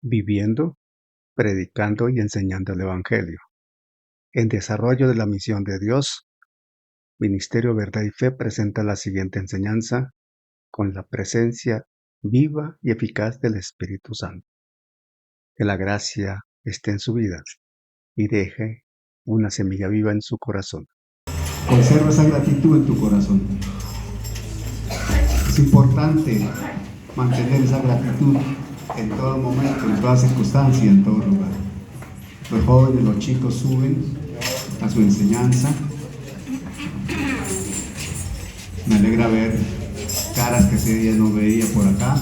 viviendo, predicando y enseñando el Evangelio. En desarrollo de la misión de Dios, Ministerio Verdad y Fe presenta la siguiente enseñanza con la presencia viva y eficaz del Espíritu Santo. Que la gracia esté en su vida y deje una semilla viva en su corazón. Conserva esa gratitud en tu corazón. Es importante mantener esa gratitud en todo momento, en toda circunstancia, en todo lugar. Los jóvenes, los chicos suben a su enseñanza. Me alegra ver caras que ese día no veía por acá.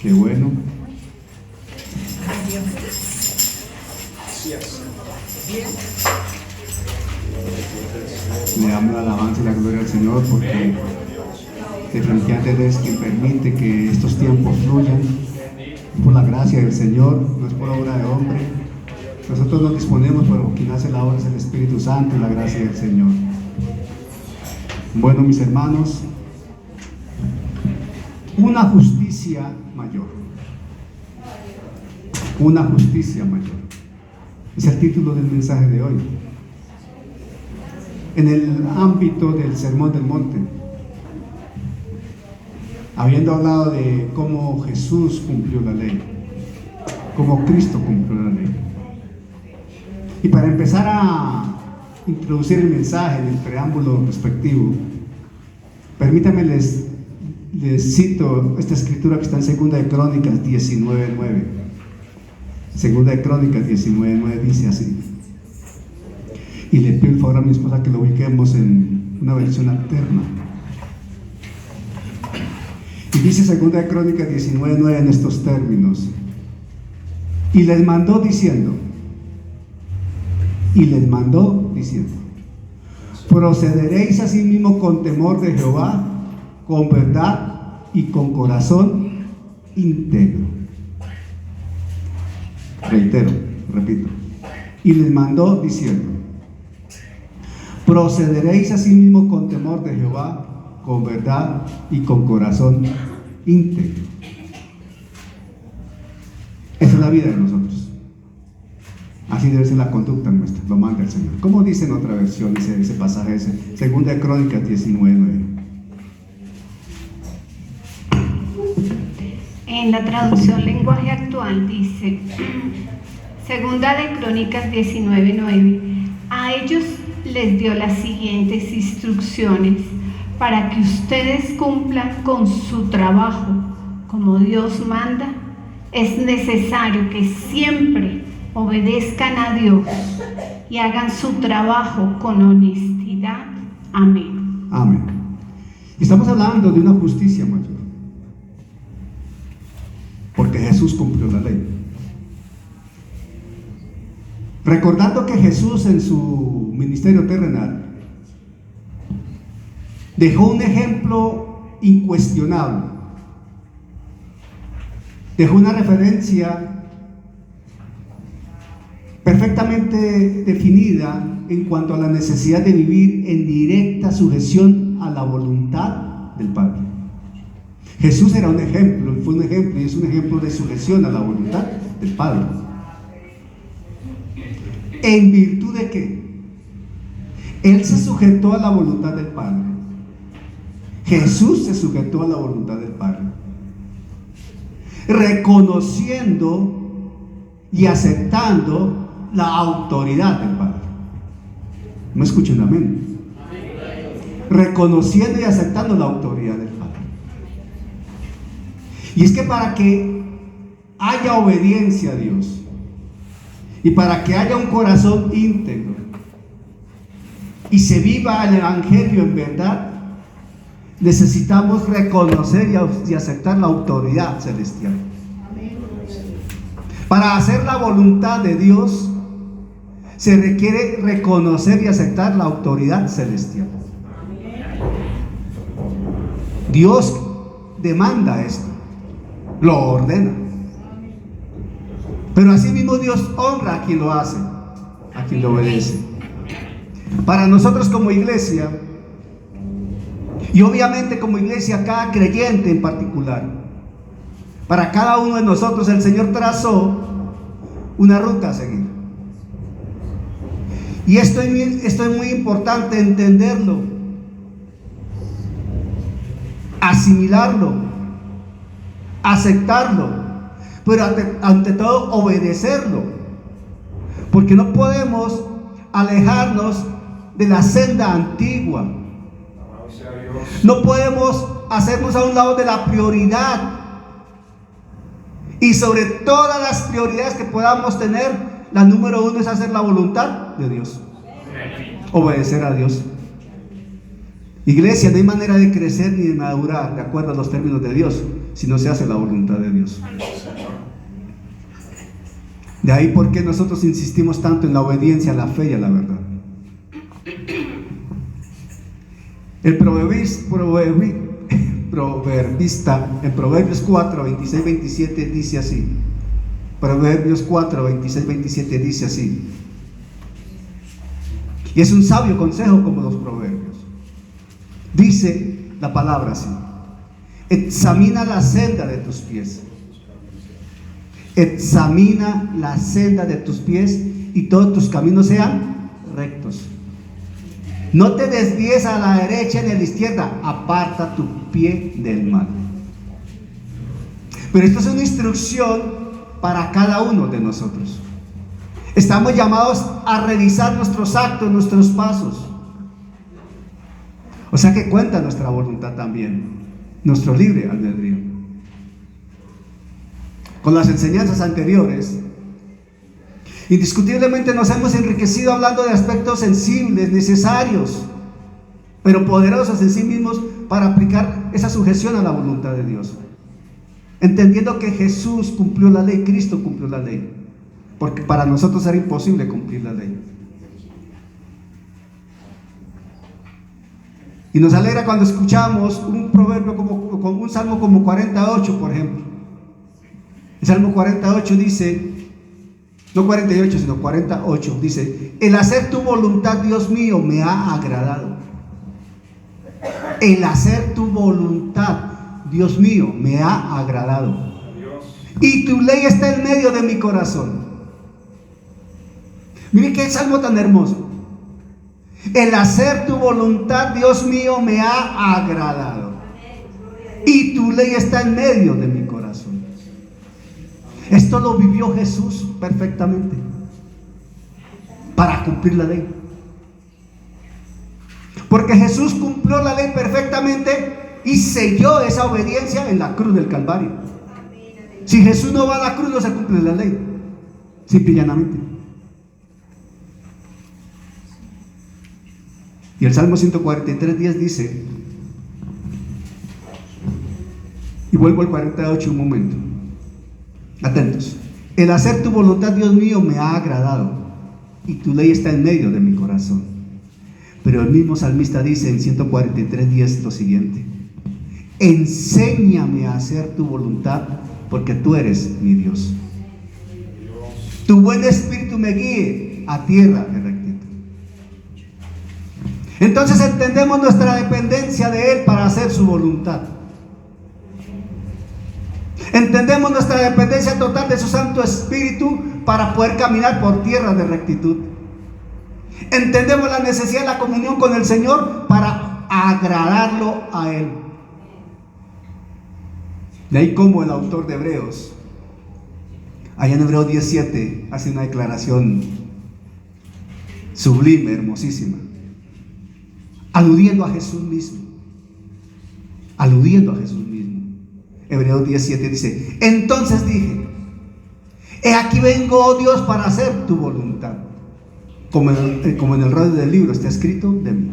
Qué bueno. Le damos la alabanza y la gloria al Señor porque definitivamente es quien permite que estos tiempos fluyan. Por la gracia del Señor, no es por obra de hombre. Nosotros nos disponemos, pero quien hace la obra es el Espíritu Santo y la gracia del Señor. Bueno, mis hermanos, una justicia mayor. Una justicia mayor. Es el título del mensaje de hoy. En el ámbito del Sermón del Monte, habiendo hablado de cómo Jesús cumplió la ley, cómo Cristo cumplió la ley. Y para empezar a introducir el mensaje en el preámbulo respectivo, permítanme les cito esta escritura que está en 2 de Crónicas 19:9. 2 de Crónicas 19:9 dice así. Y le pido el favor a mi esposa que lo ubiquemos en una versión alterna. Y dice 2 de Crónicas 19:9 en estos términos. Y les mandó diciendo, procederéis asimismo con temor de Jehová, con verdad y con corazón íntegro. Repito. Y les mandó diciendo, procederéis asimismo con temor de Jehová, con verdad y con corazón íntegro. Esa es la vida de nosotros. Así debe ser la conducta nuestra, lo manda el Señor. ¿Cómo dice en otra versión ese pasaje, Segunda de Crónicas 19:9? En la traducción lenguaje actual dice, Segunda de Crónicas 19:9, a ellos les dio las siguientes instrucciones para que ustedes cumplan con su trabajo como Dios manda. Es necesario que siempre obedezcan a Dios y hagan su trabajo con honestidad. Amén. Amén. Estamos hablando de una justicia mayor, porque Jesús cumplió la ley. Recordando que Jesús en su ministerio terrenal dejó un ejemplo incuestionable, dejó una referencia perfectamente definida en cuanto a la necesidad de vivir en directa sujeción a la voluntad del Padre. Jesús era un ejemplo, fue un ejemplo y es un ejemplo de sujeción a la voluntad del Padre. ¿En virtud de qué? Él se sujetó a la voluntad del Padre. Jesús se sujetó a la voluntad del Padre, reconociendo y aceptando la autoridad del Padre. ¿Me escuchan? Amén. Reconociendo y aceptando la autoridad del Padre. Y es que para que haya obediencia a Dios y para que haya un corazón íntegro y se viva el Evangelio en verdad, necesitamos reconocer y aceptar la autoridad celestial. Para hacer la voluntad de Dios se requiere reconocer y aceptar la autoridad celestial. Dios demanda esto, lo ordena. Pero asimismo Dios honra a quien lo hace, a quien lo obedece. Para nosotros como iglesia, y obviamente como iglesia cada creyente en particular, Para cada uno de nosotros el Señor trazó una ruta a seguir. Y esto es muy importante entenderlo, asimilarlo, aceptarlo, pero ante todo obedecerlo, porque no podemos alejarnos de la senda antigua. No podemos hacernos a un lado de la prioridad. Y sobre todas las prioridades que podamos tener, la número uno es hacer la voluntad de Dios. Obedecer a Dios. Iglesia, no hay manera de crecer ni de madurar de acuerdo a los términos de Dios si no se hace la voluntad de Dios. De ahí por qué nosotros insistimos tanto en la obediencia, a la fe y a la verdad. El proverbista en Proverbios 4, 26, 27 dice así. Proverbios 4, 26, 27 dice así. Y es un sabio consejo como los proverbios. Dice la palabra así: examina la senda de tus pies. Examina la senda de tus pies y todos tus caminos sean rectos. No te desvíes a la derecha ni a la izquierda, aparta tu pie del mal. Pero esto es una instrucción para cada uno de nosotros. Estamos llamados a revisar nuestros actos, nuestros pasos. O sea que cuenta nuestra voluntad también, nuestro libre albedrío. Con las enseñanzas anteriores, indiscutiblemente nos hemos enriquecido hablando de aspectos sensibles, necesarios, pero poderosos en sí mismos para aplicar esa sujeción a la voluntad de Dios. Entendiendo que Jesús cumplió la ley, Cristo cumplió la ley, porque para nosotros era imposible cumplir la ley. Y nos alegra cuando escuchamos un proverbio como un salmo como 48, por ejemplo. El Salmo 48 dice, no 48, sino 48, dice: el hacer tu voluntad, Dios mío, me ha agradado. El hacer tu voluntad, Dios mío, me ha agradado. Y tu ley está en medio de mi corazón. Mire qué salmo tan hermoso. El hacer tu voluntad, Dios mío, me ha agradado. Y tu ley está en medio de mi corazón. Esto lo vivió Jesús perfectamente para cumplir la ley. Porque Jesús cumplió la ley perfectamente y selló esa obediencia en la cruz del Calvario. Si Jesús no va a la cruz, no se cumple la ley, simple y llanamente. Y el Salmo 143:10 dice, y vuelvo al 48 un momento, atentos: el hacer tu voluntad, Dios mío, me ha agradado, y tu ley está en medio de mi corazón. Pero el mismo salmista dice en 143:10 lo siguiente: enséñame a hacer tu voluntad, porque tú eres mi Dios. Tu buen espíritu me guíe a tierra de rectitud. Entonces entendemos nuestra dependencia de Él para hacer su voluntad. Entendemos nuestra dependencia total de su Santo Espíritu para poder caminar por tierra de rectitud. Entendemos la necesidad de la comunión con el Señor para agradarlo a Él. De ahí como el autor de Hebreos, allá en Hebreos 17, hace una declaración sublime, hermosísima, aludiendo a Jesús mismo. Aludiendo a Jesús mismo. Hebreos 17 dice: entonces dije, he aquí vengo, oh Dios, para hacer tu voluntad. Como en el rollo del libro está escrito de mí.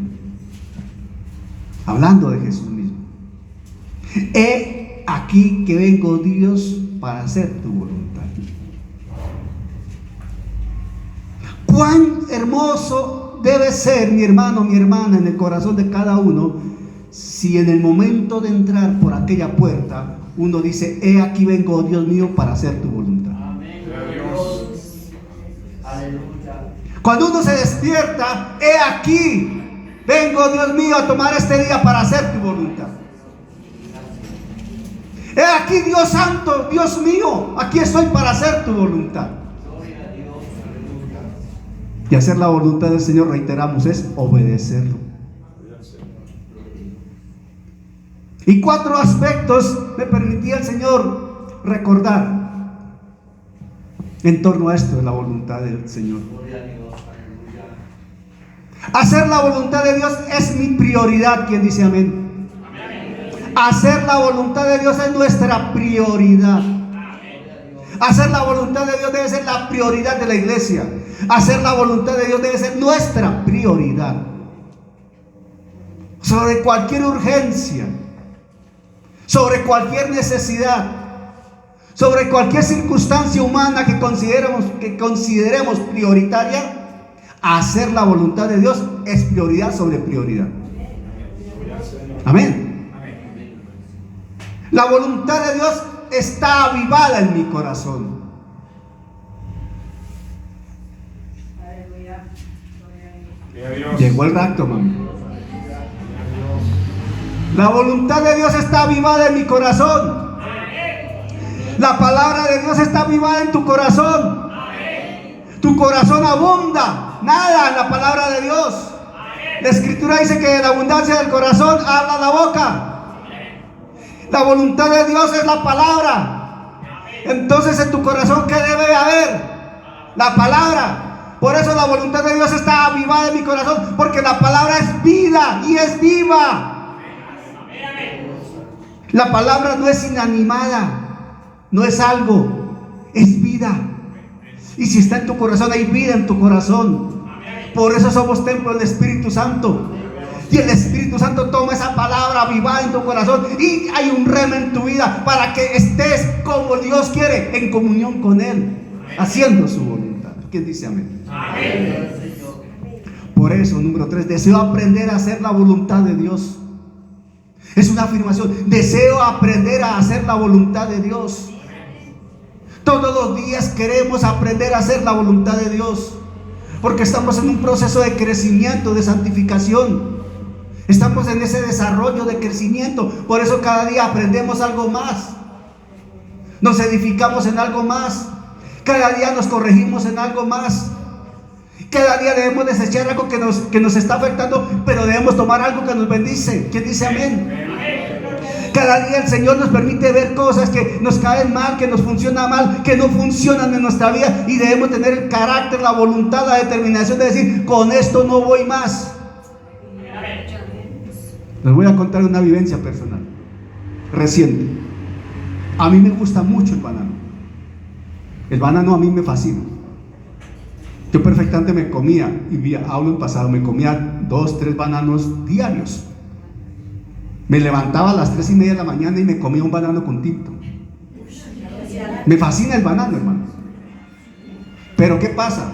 Hablando de Jesús mismo. He aquí que vengo, Dios, para hacer tu voluntad. Cuán hermoso debe ser, mi hermano, mi hermana, en el corazón de cada uno, si en el momento de entrar por aquella puerta uno dice: he aquí vengo, oh Dios mío, para hacer tu voluntad. Amén. Dios. Aleluya. Cuando uno se despierta: he aquí vengo, Dios mío, a tomar este día para hacer tu voluntad. He aquí, Dios santo, Dios mío, aquí estoy para hacer tu voluntad. Y hacer la voluntad del Señor, reiteramos, es obedecerlo. Y 4 aspectos me permitía el Señor recordar en torno a esto de la voluntad del Señor. Hacer la voluntad de Dios es mi prioridad. ¿Quién dice amén? Hacer la voluntad de Dios es nuestra prioridad. Hacer la voluntad de Dios debe ser la prioridad de la iglesia. Hacer la voluntad de Dios debe ser nuestra prioridad. Sobre cualquier urgencia, sobre cualquier necesidad, sobre cualquier circunstancia humana que consideremos prioritaria, hacer la voluntad de Dios es prioridad sobre prioridad. Amén. La voluntad de Dios está avivada en mi corazón. Llegó el rapto, mami. La voluntad de Dios está avivada en mi corazón. La palabra de Dios está avivada en tu corazón. Tu corazón abunda, nada en la palabra de Dios. La escritura dice que de la abundancia del corazón habla la boca. La voluntad de Dios es la palabra. Entonces en tu corazón, ¿qué debe haber? La palabra. Por eso la voluntad de Dios está avivada en mi corazón, porque la palabra es vida y es viva. La palabra no es inanimada, no es algo, es vida. Y si está en tu corazón, hay vida en tu corazón. Por eso somos templo del Espíritu Santo. Y el Espíritu Santo toma esa palabra avivada en tu corazón y hay un rema en tu vida para que estés como Dios quiere, en comunión con Él, haciendo su voluntad. ¿Quién dice amén? Amén. Por eso, número 3, deseo aprender a hacer la voluntad de Dios. Es una afirmación. Deseo aprender a hacer la voluntad de Dios. Todos los días queremos aprender a hacer la voluntad de Dios, porque estamos en un proceso de crecimiento, de santificación. Estamos en ese desarrollo de crecimiento. Por eso cada día aprendemos algo más. Nos edificamos en algo más. Cada día nos corregimos en algo más. Cada día debemos desechar algo que nos está afectando, pero debemos tomar algo que nos bendice. ¿Quién dice amén? Cada día el Señor nos permite ver cosas que nos caen mal, que nos funcionan mal, que no funcionan en nuestra vida, y debemos tener el carácter, la voluntad, la determinación de decir: con esto no voy más. Les voy a contar una vivencia personal reciente. A mí me gusta mucho el banano. El banano a mí me fascina. Yo perfectamente me comía, y hablo en pasado, me comía 2, 3 bananos diarios. Me levantaba a las 3:30 de la mañana y me comía un banano con tinto. Me fascina el banano, hermano. Pero ¿qué pasa?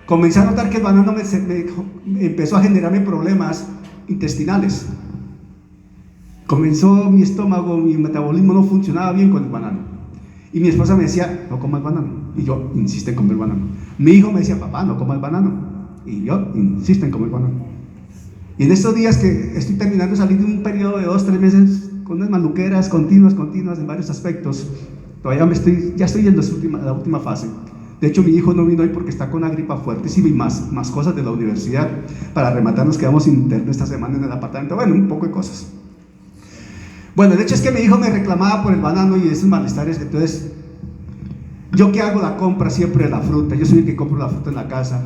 Comencé a notar que el banano me empezó a generarme problemas intestinales. Comenzó mi estómago, mi metabolismo no funcionaba bien con el banano. Y mi esposa me decía: no comas banano. Y yo insisto en comer banano. Mi hijo me decía: papá, no comas banano. Y yo insisto en comer banano. Y en estos días que estoy terminando de salir de un periodo de 2, 3 meses con unas maluqueras continuas en varios aspectos, todavía ya estoy en la última fase. De hecho, mi hijo no vino hoy porque está con una gripa fuertísima y más cosas de la universidad. Para rematar, nos quedamos sin internet esta semana en el apartamento. Bueno, un poco de cosas. Bueno, el hecho es que mi hijo me reclamaba por el banano y esos malestares. Entonces, ¿yo qué hago? La compra siempre de la fruta. Yo soy el que compro la fruta en la casa.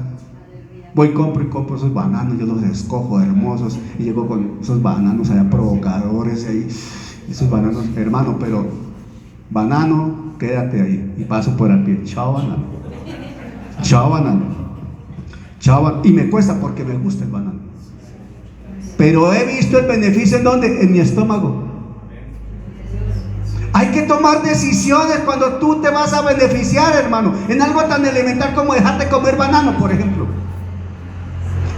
Voy, compro esos bananos, yo los escojo hermosos y llego con esos bananos allá provocadores ahí, esos bananos, hermano, pero banano, quédate ahí, y paso por el pie. Chao banano, chao banano, chao banano. Y me cuesta porque me gusta el banano, pero he visto el beneficio. ¿En dónde? En mi estómago. Hay que tomar decisiones cuando tú te vas a beneficiar, hermano, en algo tan elemental como dejar de comer banano, por ejemplo.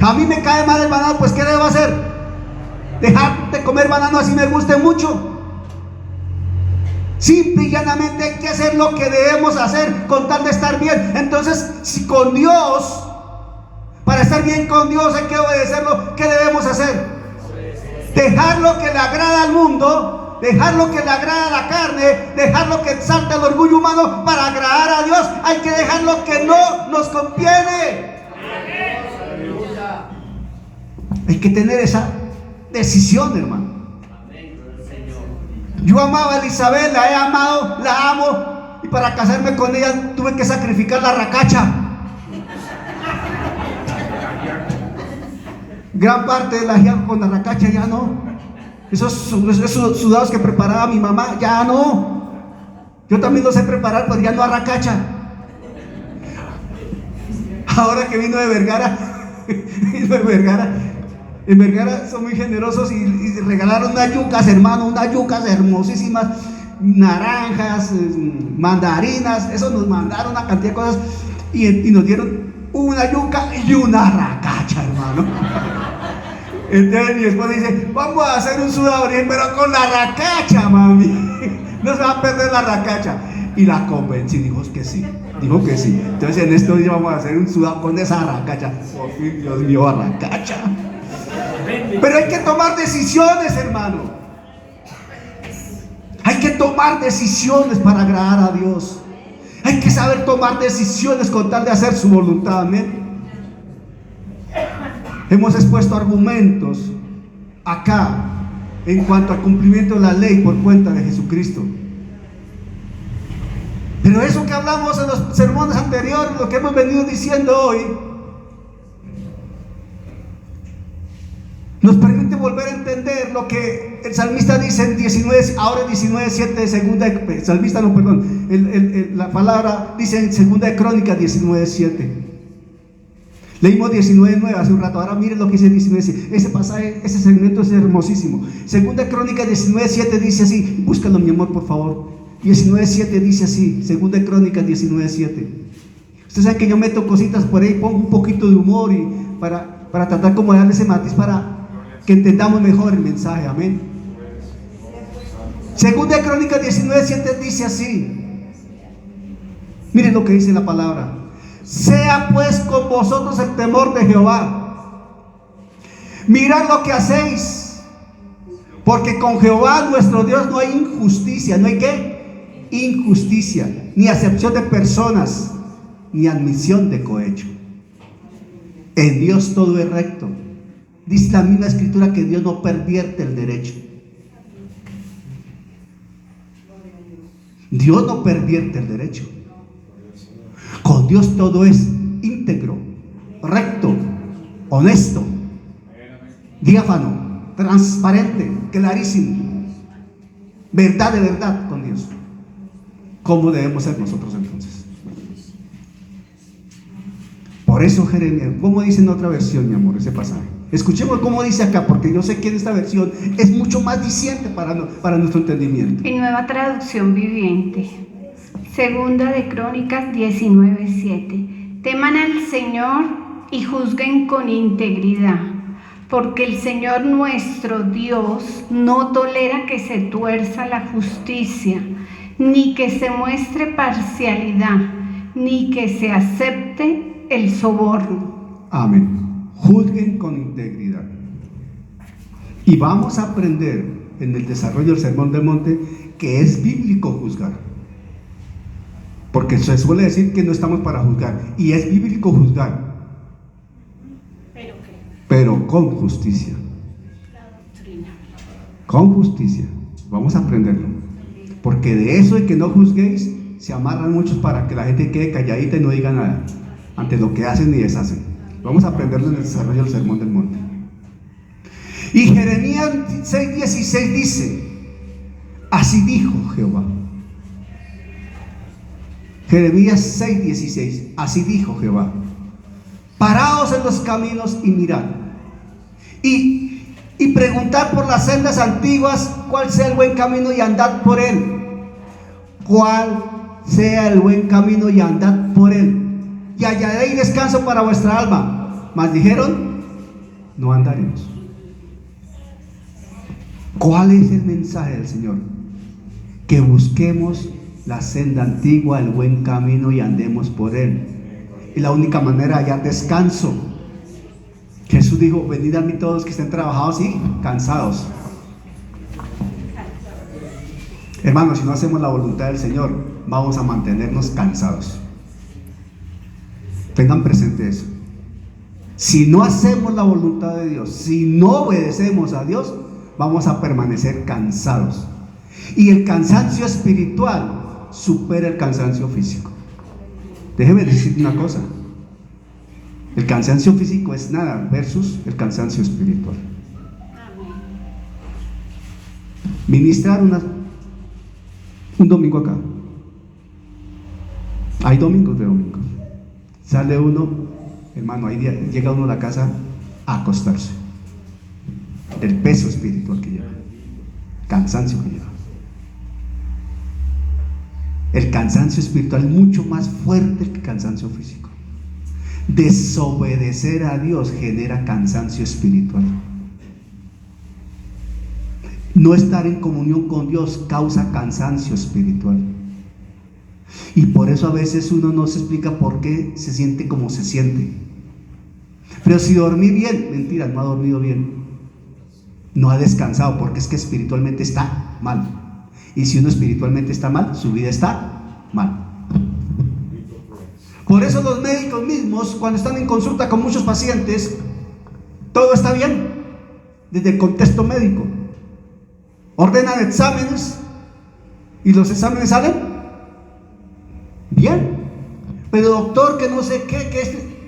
A mí me cae mal el banano, pues ¿qué debo hacer? Dejar de comer banano así me guste mucho. Simple y llanamente hay que hacer lo que debemos hacer con tal de estar bien. Entonces, si con Dios, para estar bien con Dios hay que obedecerlo, ¿qué debemos hacer? Dejar lo que le agrada al mundo dejar lo que le agrada a la carne, dejar lo que exalta el orgullo humano para agradar a Dios. Hay que dejar lo que no nos conviene. Hay que tener esa decisión, hermano. Yo amaba a Elizabeth, la he amado, la amo, y para casarme con ella tuve que sacrificar la racacha. Gran parte de la guía con la racacha ya no. Esos sudados que preparaba mi mamá, ya no. Yo también los sé preparar, pero ya no a racacha. Ahora que vino de Vergara, en Vergara son muy generosos y regalaron unas yucas, hermano, unas yucas hermosísimas, naranjas, mandarinas, eso nos mandaron una cantidad de cosas y nos dieron una yuca y una racacha, hermano. Entonces mi esposa dice, vamos a hacer un sudado, pero con la racacha, mami, no se va a perder la racacha. Y la convencí, dijo que sí. Entonces en estos días vamos a hacer un sudado con esa racacha. Por fin, Dios mío, racacha. Pero hay que tomar decisiones, hermano. Hay que tomar decisiones para agradar a Dios. Hay que saber tomar decisiones con tal de hacer su voluntad. Amén. Hemos expuesto argumentos acá en cuanto al cumplimiento de la ley por cuenta de Jesucristo. Pero eso que hablamos en los sermones anteriores, lo que hemos venido diciendo hoy, nos permite volver a entender lo que el salmista dice en 19:7 de segunda, salmista no, perdón, la palabra dice en segunda de Crónicas 19:7. Leímos 19:9 hace un rato, ahora miren lo que dice 19:7. Ese pasaje, ese segmento es hermosísimo. Segunda de Crónicas 19:7 dice así, búscalo mi amor por favor. 19:7 dice así, segunda de Crónicas 19:7. Ustedes saben que yo meto cositas por ahí, pongo un poquito de humor y para tratar como de darle ese matiz para que entendamos mejor el mensaje, amén. Segunda de Crónicas 19:7 dice así. Miren lo que dice la palabra. Sea pues con vosotros el temor de Jehová. Mirad lo que hacéis, porque con Jehová nuestro Dios no hay injusticia. ¿No hay qué? Injusticia, ni acepción de personas, ni admisión de cohecho. En Dios todo es recto. Dice la misma escritura que Dios no pervierte el derecho. Dios no pervierte el derecho. Con Dios todo es íntegro, recto, honesto, diáfano, transparente, clarísimo. Verdad de verdad con Dios. ¿Cómo debemos ser nosotros entonces? Por eso Jeremías, ¿cómo dice en otra versión, mi amor, ese pasaje? Escuchemos cómo dice acá, porque yo sé que en esta versión es mucho más diciente para nuestro entendimiento. En Nueva Traducción Viviente, segunda de Crónicas 19:7. Teman al Señor y juzguen con integridad, porque el Señor nuestro Dios no tolera que se tuerza la justicia, ni que se muestre parcialidad, ni que se acepte el soborno. Amén. Juzguen con integridad. Y vamos a aprender en el desarrollo del Sermón del Monte que es bíblico juzgar. Porque se suele decir que no estamos para juzgar, y es bíblico juzgar, pero con justicia. Con justicia. Vamos a aprenderlo. Porque de eso de que no juzguéis, se amarran muchos para que la gente quede calladita y no diga nada ante lo que hacen y deshacen. Vamos a aprenderlo en el desarrollo del Sermón del Monte. Y Jeremías 6:16 dice: así dijo Jehová. Jeremías 6:16, así dijo Jehová: paraos en los caminos y mirad, y preguntad por las sendas antiguas cuál sea el buen camino y andad por él. Cuál sea el buen camino y andad por él, y hallaréis descanso para vuestra alma. Mas dijeron: no andaremos. ¿Cuál es el mensaje del Señor? Que busquemos la senda antigua, el buen camino, y andemos por él. Y la única manera de hallar descanso. Jesús dijo: venid a mí todos que estén trabajados y cansados. Hermanos, si no hacemos la voluntad del Señor, vamos a mantenernos cansados. Tengan presente eso. Si no hacemos la voluntad de Dios, si no obedecemos a Dios, vamos a permanecer cansados. Y el cansancio espiritual supera el cansancio físico. Déjeme decirte una cosa. El cansancio físico es nada versus el cansancio espiritual. Ministrar un domingo acá. Hay domingos de domingos. Sale uno, hermano, ahí llega uno a la casa a acostarse. El peso espiritual que lleva, cansancio que lleva. El cansancio espiritual es mucho más fuerte que el cansancio físico. Desobedecer a Dios genera cansancio espiritual. No estar en comunión con Dios causa cansancio espiritual. Y por eso a veces uno no se explica por qué se siente como se siente. Pero si dormí bien, mentira, no ha dormido bien. No ha descansado, porque es que espiritualmente está mal. Y si uno espiritualmente está mal, su vida está mal. Por eso los médicos mismos, cuando están en consulta con muchos pacientes, todo está bien, desde el contexto médico. Ordenan exámenes y los exámenes salen bien. Pero doctor, que no sé qué,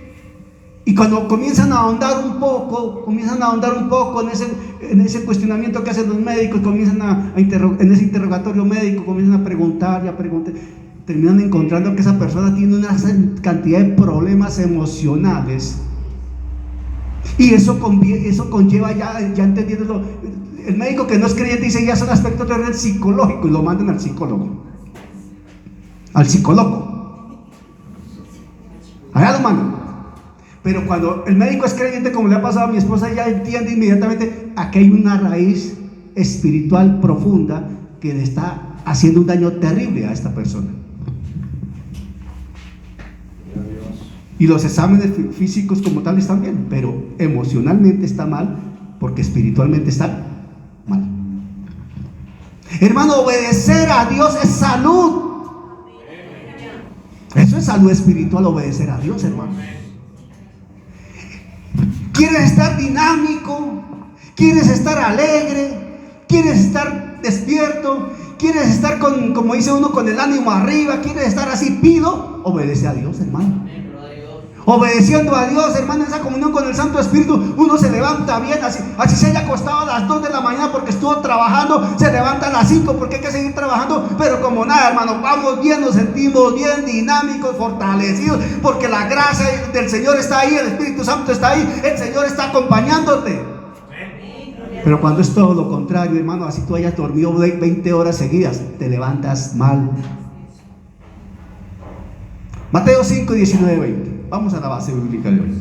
y cuando comienzan a ahondar un poco en ese cuestionamiento que hacen los médicos, comienzan en ese interrogatorio médico, comienzan a preguntar y a preguntar, terminan encontrando que esa persona tiene una cantidad de problemas emocionales. Y eso conlleva, ya entendiéndolo, el médico que no es creyente dice ya son aspectos del psicológico y lo mandan al psicólogo. Allá lo mandan. Pero cuando el médico es creyente, como le ha pasado a mi esposa, ya entiende inmediatamente aquí hay una raíz espiritual profunda que le está haciendo un daño terrible a esta persona. Y los exámenes físicos como tal están bien, pero emocionalmente está mal porque espiritualmente está mal. Hermano, obedecer a Dios es salud. Eso es salud espiritual, obedecer a Dios, hermano. ¿Quieres estar dinámico? ¿Quieres estar alegre? ¿Quieres estar despierto? ¿Quieres estar como dice uno, con el ánimo arriba? ¿Quieres estar así? Pido, obedece a Dios, hermano. Obedeciendo a Dios, hermano, en esa comunión con el Santo Espíritu, uno se levanta bien, así se haya acostado a las 2 de la mañana porque estuvo trabajando, se levanta a las 5 porque hay que seguir trabajando, pero como nada, hermano, vamos bien, nos sentimos bien, dinámicos, fortalecidos, porque la gracia del Señor está ahí, el Espíritu Santo está ahí, el Señor está acompañándote. Pero cuando es todo lo contrario, hermano, así tú hayas dormido 20 horas seguidas, te levantas mal. Mateo 5, 19, 20. Vamos a la base bíblica de hoy.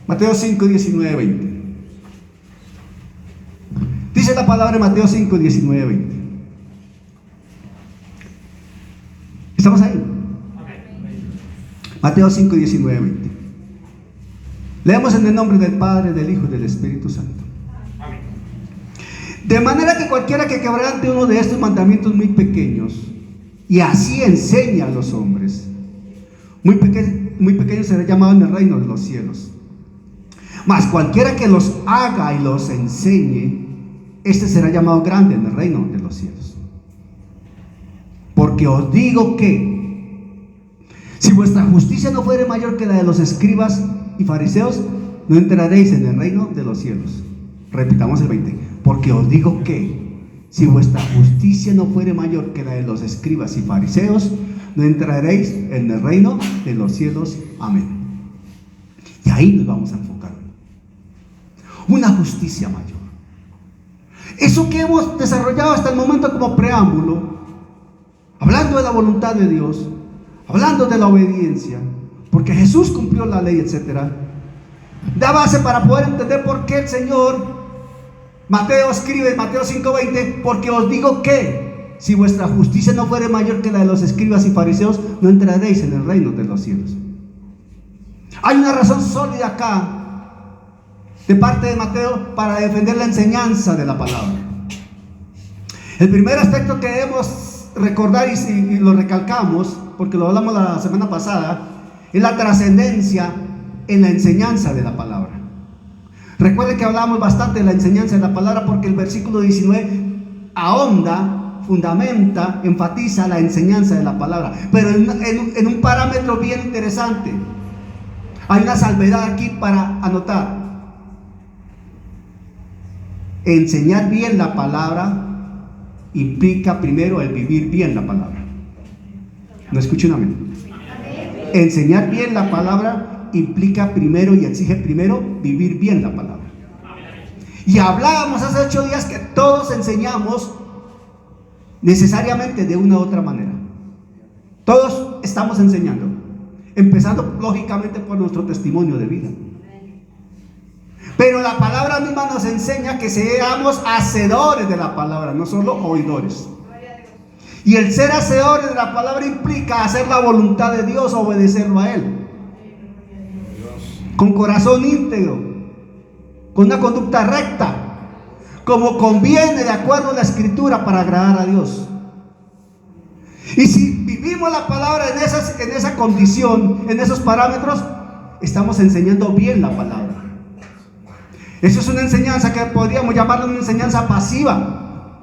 Mateo 5, 19, 20. Dice la palabra de Mateo 5, 19, 20. ¿Estamos ahí? Mateo 5, 19, 20. Leemos en el nombre del Padre, del Hijo y del Espíritu Santo. De manera que cualquiera que quebrante uno de estos mandamientos muy pequeños y así enseña a los hombres, muy pequeño será llamado en el reino de los cielos. Mas cualquiera que los haga y los enseñe, este será llamado grande en el reino de los cielos. Porque os digo que si vuestra justicia no fuere mayor que la de los escribas y fariseos, no entraréis en el reino de los cielos. Repitamos el 20. Porque os digo que si vuestra justicia no fuere mayor que la de los escribas y fariseos, no entraréis en el reino de los cielos. Amén. Y ahí nos vamos a enfocar. Una justicia mayor. Eso que hemos desarrollado hasta el momento como preámbulo, hablando de la voluntad de Dios, hablando de la obediencia, porque Jesús cumplió la ley, etc., da base para poder entender por qué el Señor, Mateo escribe en Mateo 5:20, porque os digo que si vuestra justicia no fuere mayor que la de los escribas y fariseos, no entraréis en el reino de los cielos. Hay una razón sólida acá de parte de Mateo para defender la enseñanza de la palabra. El primer aspecto que debemos recordar y lo recalcamos, porque lo hablamos la semana pasada, es la trascendencia en la enseñanza de la palabra. Recuerden que hablamos bastante de la enseñanza de la palabra, porque el versículo 19 ahonda, fundamenta, enfatiza la enseñanza de la palabra, pero en un parámetro bien interesante. Hay una salvedad aquí para anotar. Enseñar bien la palabra implica primero el vivir bien la palabra. ¿No escuchan amén? Enseñar bien la palabra implica primero y exige primero vivir bien la palabra. Y hablábamos hace 8 días que todos enseñamos necesariamente de una u otra manera. Todos estamos enseñando, empezando lógicamente por nuestro testimonio de vida. Pero la palabra misma nos enseña que seamos hacedores de la palabra, no solo oidores. Y el ser hacedores de la palabra implica hacer la voluntad de Dios, obedecerlo a Él. Con corazón íntegro, con una conducta recta, como conviene de acuerdo a la Escritura, para agradar a Dios. Y si vivimos la palabra en esa condición, en esos parámetros, estamos enseñando bien la palabra. Eso es una enseñanza que podríamos llamarla una enseñanza pasiva.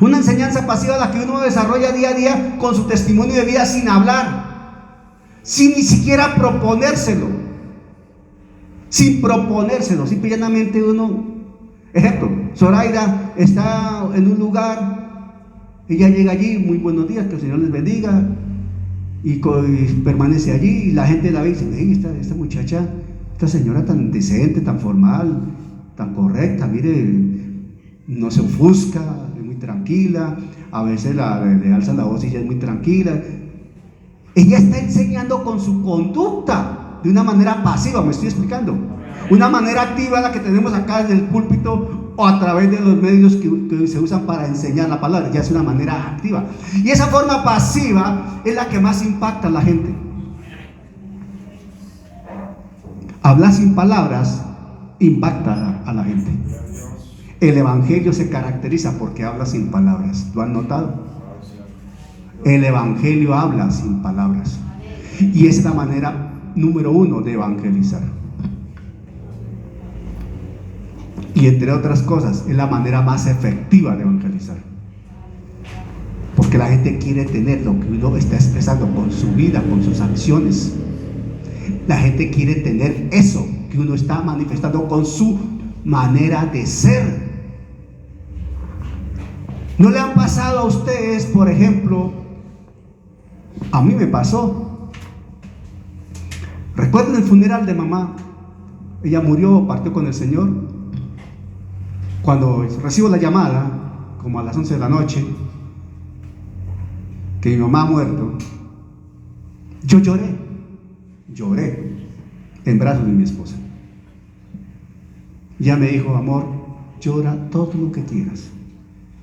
Una enseñanza pasiva, la que uno desarrolla día a día con su testimonio de vida, sin hablar, sin ni siquiera proponérselo. Sin proponérselo, simple y llanamente uno. Ejemplo, Zoraida está en un lugar, ella llega allí, muy buenos días, que el Señor les bendiga, y permanece allí, y la gente la ve y dice: hey, esta muchacha, esta señora tan decente, tan formal, tan correcta, mire, no se ofusca, es muy tranquila, a veces le alza la voz y ella es muy tranquila. Ella está enseñando con su conducta, de una manera pasiva, me estoy explicando. Una manera activa, la que tenemos acá en el púlpito o a través de los medios que se usan para enseñar la palabra, ya es una manera activa. Y esa forma pasiva es la que más impacta a la gente. Hablar sin palabras impacta a la gente. El evangelio se caracteriza porque habla sin palabras. ¿Lo han notado? El evangelio habla sin palabras. Y es la manera número 1 de evangelizar. Y entre otras cosas, es la manera más efectiva de evangelizar. Porque la gente quiere tener lo que uno está expresando con su vida, con sus acciones. La gente quiere tener eso que uno está manifestando con su manera de ser. ¿No le han pasado a ustedes, por ejemplo? A mí me pasó. Recuerdo el funeral de mamá. Ella murió, partió con el Señor. Cuando recibo la llamada, como a las 11 de la noche, que mi mamá ha muerto, yo lloré en brazos de mi esposa. Ya me dijo: amor, llora todo lo que quieras,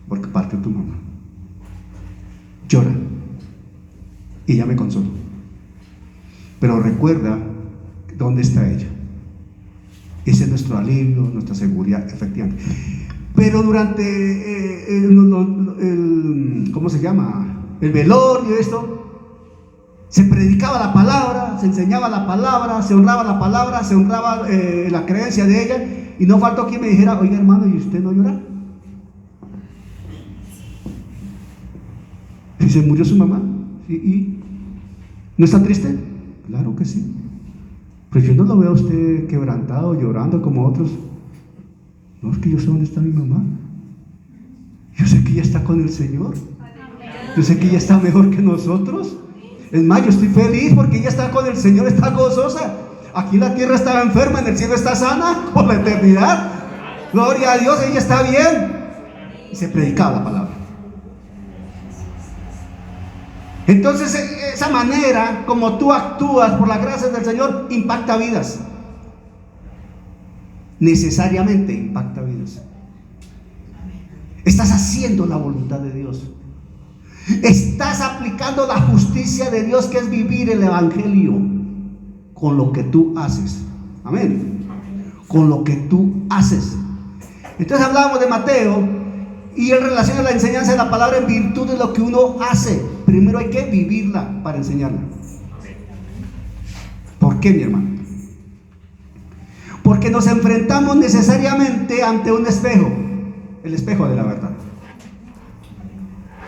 porque partió tu mamá. Llora. Y ya me consoló. Pero recuerda dónde está ella. Ese es nuestro alivio, nuestra seguridad, efectivamente. Pero durante ¿cómo se llama? El velorio, se predicaba la palabra, se enseñaba la palabra, se honraba la palabra, se honraba la creencia de ella, y no faltó quien me dijera: oiga, hermano, ¿y usted no llora? ¿Y se murió su mamá? ¿Y no está triste? Claro que sí. Pero yo no lo veo a usted quebrantado, llorando como otros. No, es que yo sé dónde está mi mamá. Yo sé que ella está con el Señor. Yo sé que ella está mejor que nosotros. Es más, yo estoy feliz porque ella está con el Señor, está gozosa. Aquí la tierra estaba enferma, en el cielo está sana por la eternidad. Gloria a Dios, ella está bien. Y se predicaba la palabra. Entonces, esa manera como tú actúas por la gracia del Señor impacta vidas. Necesariamente impacta vidas. Estás haciendo la voluntad de Dios. Estás aplicando la justicia de Dios, que es vivir el evangelio con lo que tú haces. Amén. Con lo que tú haces. Entonces hablábamos de Mateo, Y él relaciona la enseñanza de la palabra en virtud de lo que uno hace. Primero hay que vivirla para enseñarla. ¿Por qué, mi hermano? Porque nos enfrentamos necesariamente ante un espejo, el espejo de la verdad.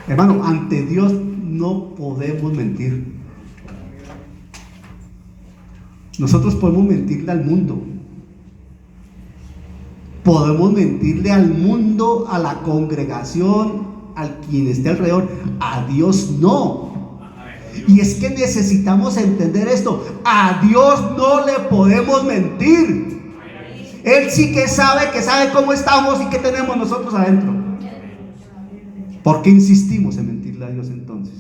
Hermano, ante Dios no podemos mentir. Nosotros podemos mentirle al mundo. Podemos mentirle al mundo, a la congregación, al quien esté alrededor. A Dios no. Y es que necesitamos entender esto. A Dios no le podemos mentir. Él sí que sabe cómo estamos y qué tenemos nosotros adentro. ¿Por qué insistimos en mentirle a Dios entonces?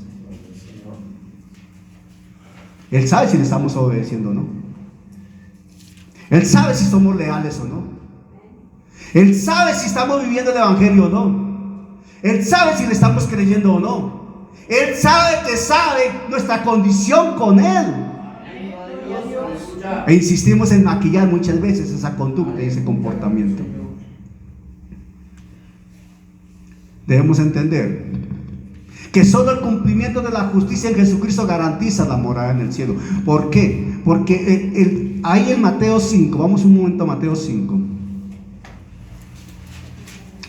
Él sabe si le estamos obedeciendo o no. Él sabe si somos leales o no. Él sabe si estamos viviendo el evangelio o no. Él sabe si le estamos creyendo o no. Él sabe nuestra condición con Él. E insistimos en maquillar muchas veces esa conducta y ese comportamiento. Debemos entender que solo el cumplimiento de la justicia en Jesucristo garantiza la morada en el cielo. ¿Por qué? Porque ahí en Mateo 5, vamos un momento a Mateo 5,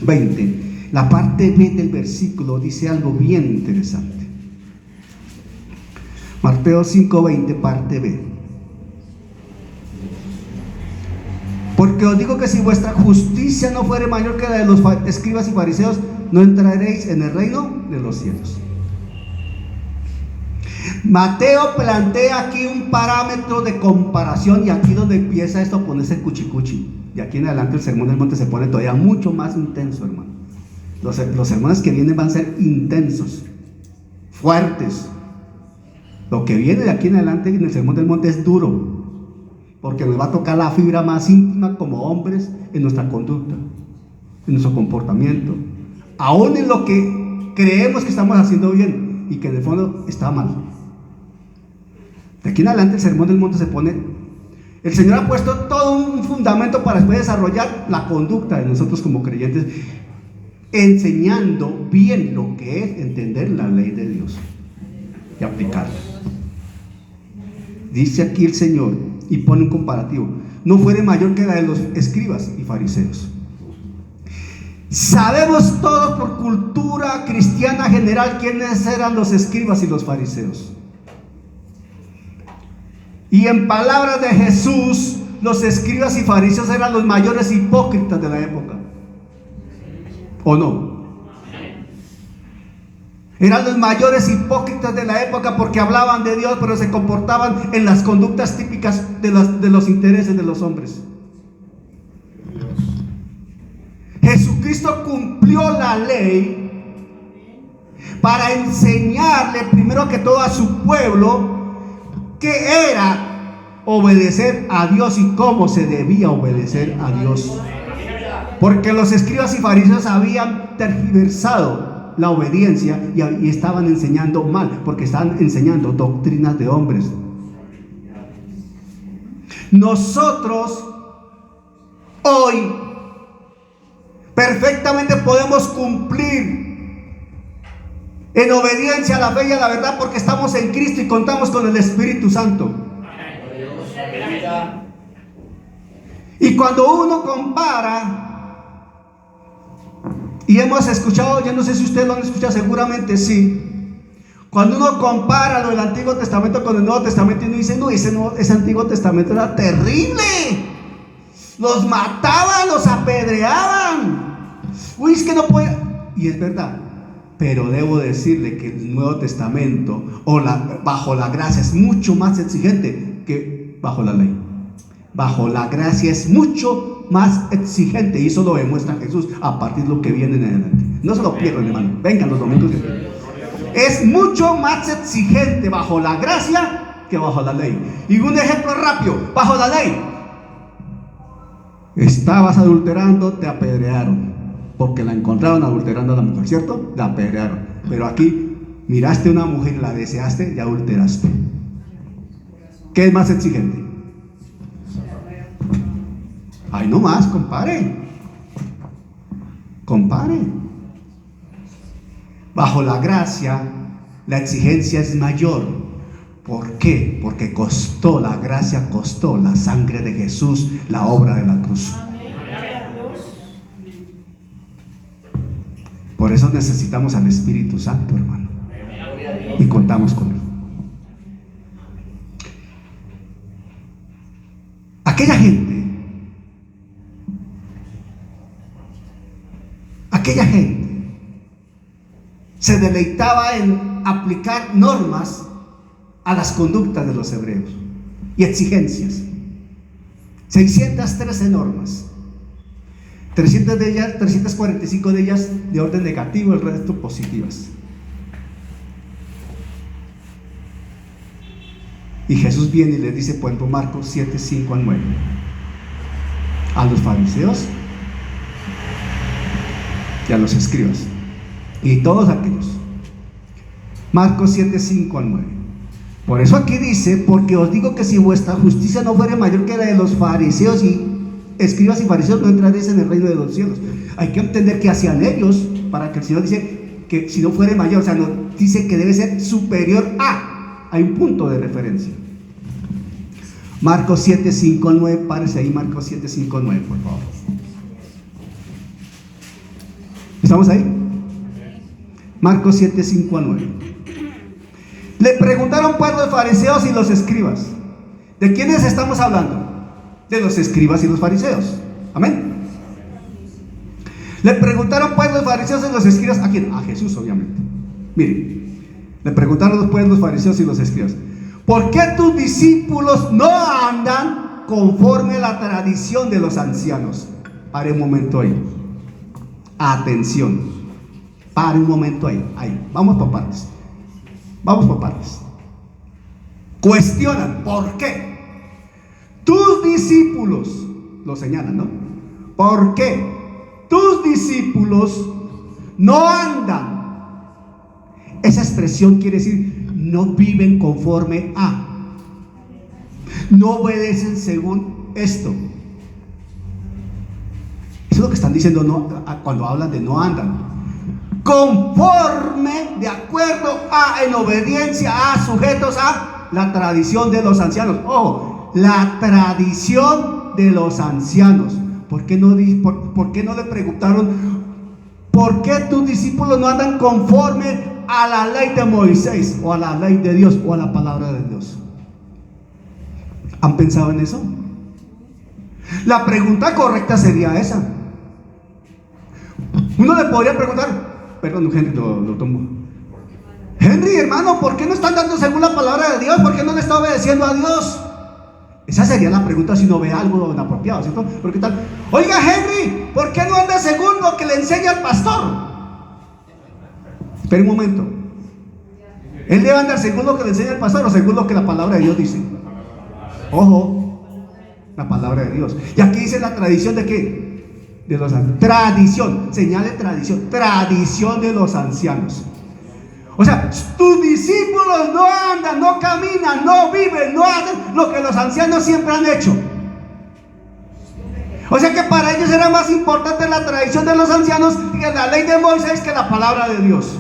20, la parte B del versículo dice algo bien interesante. Mateo 5, 20, parte B. Porque os digo que si vuestra justicia no fuere mayor que la de los escribas y fariseos, no entraréis en el reino de los cielos. Mateo plantea aquí un parámetro de comparación, y aquí donde empieza esto a ponerse cuchicuchi. Y aquí en adelante el sermón del monte se pone todavía mucho más intenso, hermano. Los sermones que vienen van a ser intensos, fuertes. Lo que viene de aquí en adelante en el sermón del monte es duro, porque nos va a tocar la fibra más íntima como hombres en nuestra conducta, en nuestro comportamiento, aún en lo que creemos que estamos haciendo bien y que en el fondo está mal. De aquí en adelante el sermón del monte se pone, el Señor ha puesto todo un fundamento para después desarrollar la conducta de nosotros como creyentes, enseñando bien lo que es entender la ley de Dios y aplicarla. Dice aquí el Señor, y pone un comparativo: no fuere mayor que la de los escribas y fariseos. Sabemos todos por cultura cristiana general quiénes eran los escribas y los fariseos. Y en palabras de Jesús, los escribas y fariseos eran los mayores hipócritas de la época. ¿O no? Eran los mayores hipócritas de la época porque hablaban de Dios, pero se comportaban en las conductas típicas de los intereses de los hombres. Jesucristo cumplió la ley para enseñarle primero que todo a su pueblo qué era obedecer a Dios y cómo se debía obedecer a Dios. Porque los escribas y fariseos habían tergiversado la obediencia y estaban enseñando mal, porque estaban enseñando doctrinas de hombres. Nosotros hoy perfectamente podemos cumplir en obediencia a la fe y a la verdad, porque estamos en Cristo y contamos con el Espíritu Santo. Y cuando uno compara, y hemos escuchado, yo no sé si ustedes lo han escuchado, seguramente sí, cuando uno compara lo del Antiguo Testamento con el Nuevo Testamento, y uno dice: no, ese Antiguo Testamento era terrible, los mataban, los apedreaban, uy, es que no puede. Y es verdad, pero debo decirle que el Nuevo Testamento bajo la gracia es mucho más exigente que bajo la ley. Bajo la gracia es mucho más exigente, y eso lo demuestra Jesús a partir de lo que viene en adelante. No se lo pierdan, hermano, vengan los domingos. Es mucho más exigente bajo la gracia que bajo la ley. Y un ejemplo rápido: bajo la ley, estabas adulterando, te apedrearon, porque la encontraron adulterando a la mujer, ¿cierto? La apedrearon. Pero aquí miraste a una mujer, la deseaste y adulteraste. ¿Qué es más exigente? Ay, no más, compare. Bajo la gracia, la exigencia es mayor. ¿Por qué? Porque costó, la gracia costó la sangre de Jesús, la obra de la cruz. Por eso necesitamos al Espíritu Santo, hermano. Y contamos con él. Aquella gente se deleitaba en aplicar normas a las conductas de los hebreos y exigencias. 613 normas, 345 de ellas de orden negativo, el resto positivas. Y Jesús viene y les dice, por ejemplo, Marcos 7, 5 al 9, a los fariseos y a los escribas y todos aquellos. Marcos 7, 5 al 9. Por eso aquí dice, porque os digo que si vuestra justicia no fuera mayor que la de los fariseos y escribas y fariseos, no entraréis en el reino de los cielos. Hay que entender que hacia ellos, para que el Señor dice que si no fuera mayor, o sea, no, dice que debe ser superior a. Hay un punto de referencia. Marcos 7, 5 al 9, párese ahí, Marcos 7, 5 al 9, por favor. ¿Estamos ahí? Marcos 7, 5 al 9. Le preguntaron pues los fariseos y los escribas. ¿De quiénes estamos hablando? De los escribas y los fariseos. Amén. Le preguntaron pues los fariseos y los escribas. ¿A quién? A Jesús, obviamente. Miren. Le preguntaron después los fariseos y los escribas: ¿por qué tus discípulos no andan conforme a la tradición de los ancianos? Pare un momento ahí. Atención. Pare un momento ahí. Vamos por partes. Cuestionan, ¿por qué? Tus discípulos, lo señalan, ¿no? ¿Por qué tus discípulos no andan? Esa expresión quiere decir, no viven conforme a, no obedecen según esto. Eso es lo que están diciendo, no, cuando hablan de no andan. Conforme, de acuerdo a, en obediencia a, sujetos a la tradición de los ancianos. Ojo, la tradición de los ancianos. ¿Por qué no le preguntaron, ¿por qué tus discípulos no andan conforme a la ley de Moisés, o a la ley de Dios, o a la palabra de Dios? ¿Han pensado en eso? La pregunta correcta sería esa. Uno le podría preguntar, perdón, Henry, lo tomo. Henry, hermano, ¿por qué no están dando según la palabra de Dios? ¿Por qué no le está obedeciendo a Dios? Esa sería la pregunta si no ve algo inapropiado, ¿cierto? Porque tal, oiga, Henry, ¿por qué no anda según lo que le enseña el pastor? Espera un momento. ¿Él debe andar según lo que le enseña el pastor o según lo que la palabra de Dios dice? Ojo, la palabra de Dios. Y aquí dice la tradición de qué? De los ancianos. Tradición, señale tradición. Tradición de los ancianos. O sea, tus discípulos no andan, no caminan, no viven, no hacen lo que los ancianos siempre han hecho. O sea que para ellos era más importante la tradición de los ancianos que la ley de Moisés, que la palabra de Dios.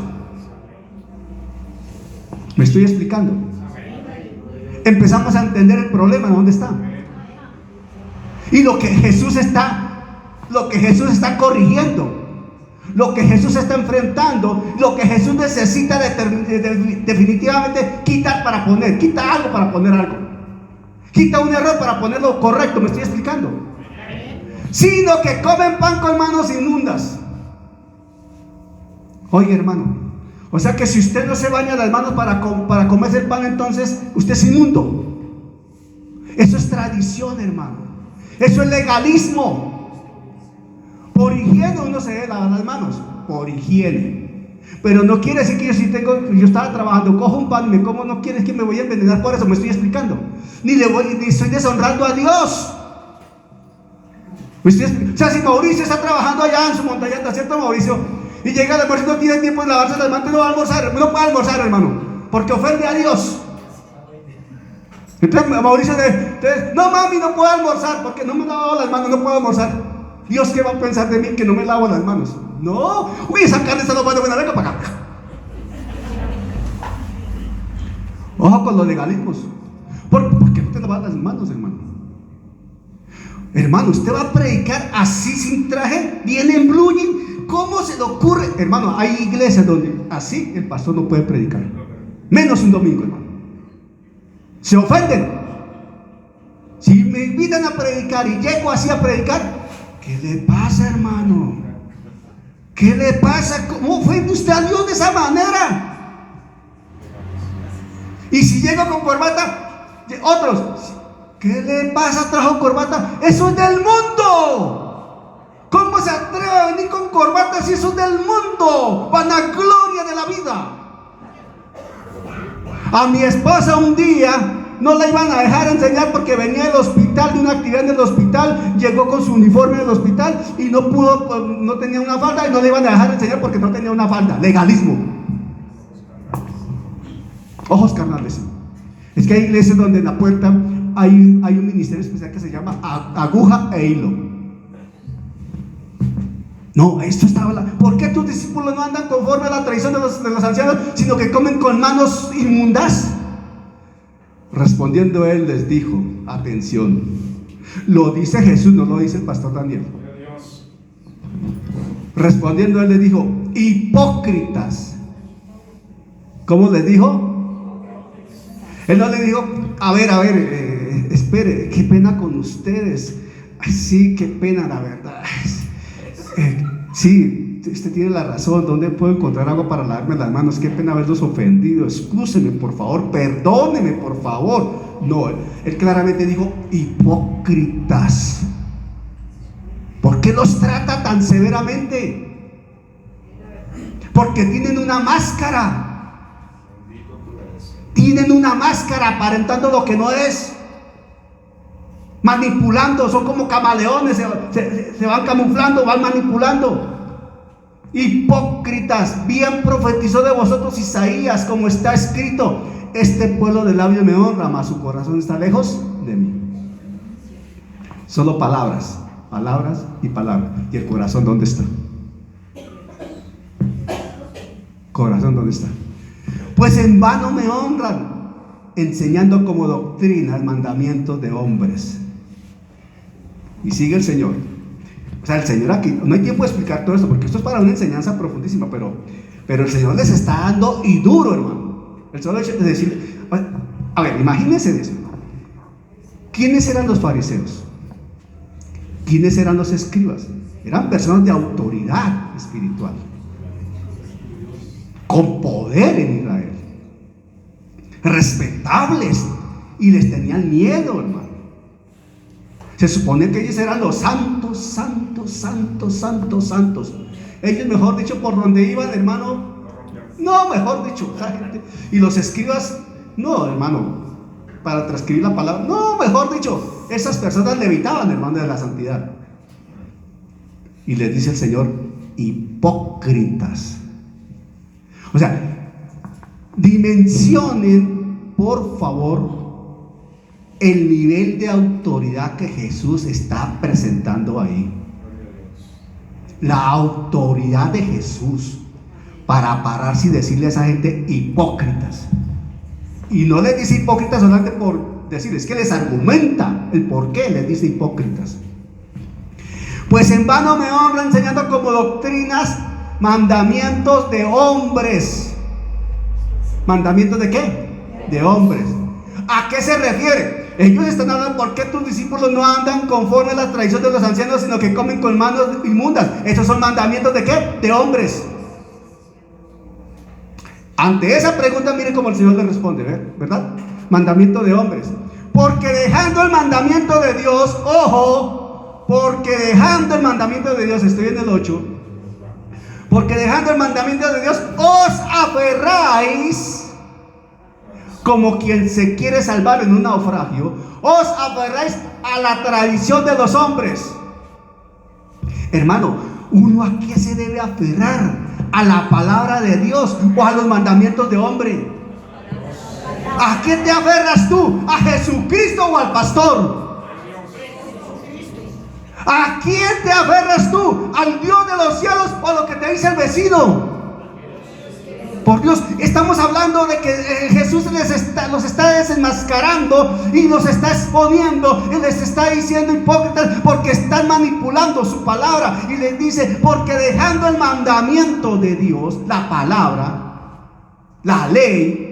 ¿Me estoy explicando? Empezamos a entender el problema, ¿dónde está? Y lo que Jesús está corrigiendo, lo que Jesús está enfrentando, lo que Jesús necesita definitivamente quitar para poner, quita algo para poner algo, quita un error para ponerlo correcto. ¿Me estoy explicando? Sino que comen pan con manos inmundas. Oye, hermano, o sea que si usted no se baña las manos para comerse el pan, entonces usted es inmundo. Eso es tradición, hermano. Eso es legalismo. Por higiene uno se lava las manos, por higiene. Pero no quiere decir que yo estaba trabajando, cojo un pan y me como, no quiere decir que me voy a envenenar por eso. Me estoy explicando. Ni estoy deshonrando a Dios. O sea, si Mauricio está trabajando allá en su montaña, ¿cierto, Mauricio? Y llega al almuerzo y no tiene tiempo de lavarse las manos, no va a almorzar, no puede almorzar, hermano, porque ofende a Dios. Entonces Mauricio no, mami, no puedo almorzar porque no me lavo las manos, no puedo almorzar. Dios, ¿qué va a pensar de mí que no me lavo las manos? No, uy, esa carne está lo bueno, venga para acá. Ojo con los legalismos. ¿Por qué no te lavas las manos, hermano? Hermano, usted va a predicar así sin traje, bien en blue jean. ¿Cómo se le ocurre? Hermano, hay iglesias donde así el pastor no puede predicar. Menos un domingo, hermano. Se ofenden. Si me invitan a predicar y llego así a predicar, ¿qué le pasa, hermano? ¿Qué le pasa? ¿Cómo ofende usted a Dios de esa manera? Y si llego con corbata, otros, ¿qué le pasa? ¿Trajo corbata? ¡Eso es del mundo! ¿Cómo se atreve a venir con corbata si eso es del mundo? Vanagloria de la vida. A mi esposa un día no la iban a dejar enseñar porque venía del hospital, de una actividad en el hospital, llegó con su uniforme del hospital y no pudo, no tenía una falda y no le iban a dejar enseñar porque no tenía una falda. Legalismo. Ojos carnales. Es que hay iglesias donde en la puerta hay un ministerio especial que se llama aguja e hilo. No, esto estaba hablando. ¿Por qué tus discípulos no andan conforme a la tradición de los ancianos, sino que comen con manos inmundas? Respondiendo él les dijo, atención, lo dice Jesús, no lo dice el pastor Daniel. Respondiendo él les dijo, hipócritas. ¿Cómo les dijo? Él no le dijo, a ver, espere, qué pena con ustedes. Sí, qué pena, la verdad. Sí, usted tiene la razón. ¿Dónde puedo encontrar agua para lavarme las manos? Qué pena haberlos ofendido. Excúsenme, por favor, perdónenme, por favor. No, él claramente dijo, hipócritas. ¿Por qué los trata tan severamente? Porque tienen una máscara. Tienen una máscara aparentando lo que no es, manipulando, son como camaleones, se van camuflando, van manipulando. Hipócritas, bien profetizó de vosotros Isaías, como está escrito, este pueblo de labios me honra, mas su corazón está lejos de mí. Solo palabras, palabras y palabras. ¿Y el corazón dónde está? ¿Corazón dónde está? Pues en vano me honran, enseñando como doctrina el mandamiento de hombres. Y sigue el Señor. O sea, el Señor aquí, no hay tiempo de explicar todo esto, porque esto es para una enseñanza profundísima, pero el Señor les está dando y duro, hermano. El Señor les decir, a ver, imagínense eso. ¿Quiénes eran los fariseos? ¿Quiénes eran los escribas? Eran personas de autoridad espiritual, con poder en Israel, respetables, y les tenían miedo, hermano. Se supone que ellos eran los santos, santos, santos, santos, santos. Ellos, mejor dicho, por donde iban, hermano, no, mejor dicho, y los escribas, no, hermano, para transcribir la palabra, no, mejor dicho, esas personas levitaban, hermano, de la santidad. Y les dice el Señor, hipócritas. O sea, dimensionen, por favor, el nivel de autoridad que Jesús está presentando ahí. La autoridad de Jesús para pararse y decirle a esa gente hipócritas. Y no les dice hipócritas solamente por decir, es que les argumenta el por qué les dice hipócritas. Pues en vano me honran enseñando como doctrinas mandamientos de hombres. ¿Mandamientos de qué? De hombres. ¿A qué se refiere? Ellos están hablando, ¿por qué tus discípulos no andan conforme a la tradición de los ancianos, sino que comen con manos inmundas? Esos son mandamientos de qué? De hombres. Ante esa pregunta, mire cómo el Señor le responde, ¿verdad? Mandamiento de hombres. Porque dejando el mandamiento de Dios, ojo, porque dejando el mandamiento de Dios, estoy en el 8, porque dejando el mandamiento de Dios, os aferráis, como quien se quiere salvar en un naufragio, os aferráis a la tradición de los hombres. Hermano, ¿uno a qué se debe aferrar? ¿A la palabra de Dios o a los mandamientos de hombre? ¿A qué te aferras tú? ¿A Jesucristo o al pastor? ¿A quién te aferras tú? ¿Al Dios de los cielos o a lo que te dice el vecino? Por Dios, estamos hablando de que Jesús los está desenmascarando y los está exponiendo y les está diciendo hipócritas porque están manipulando su palabra. Y les dice, porque dejando el mandamiento de Dios, la palabra, la ley,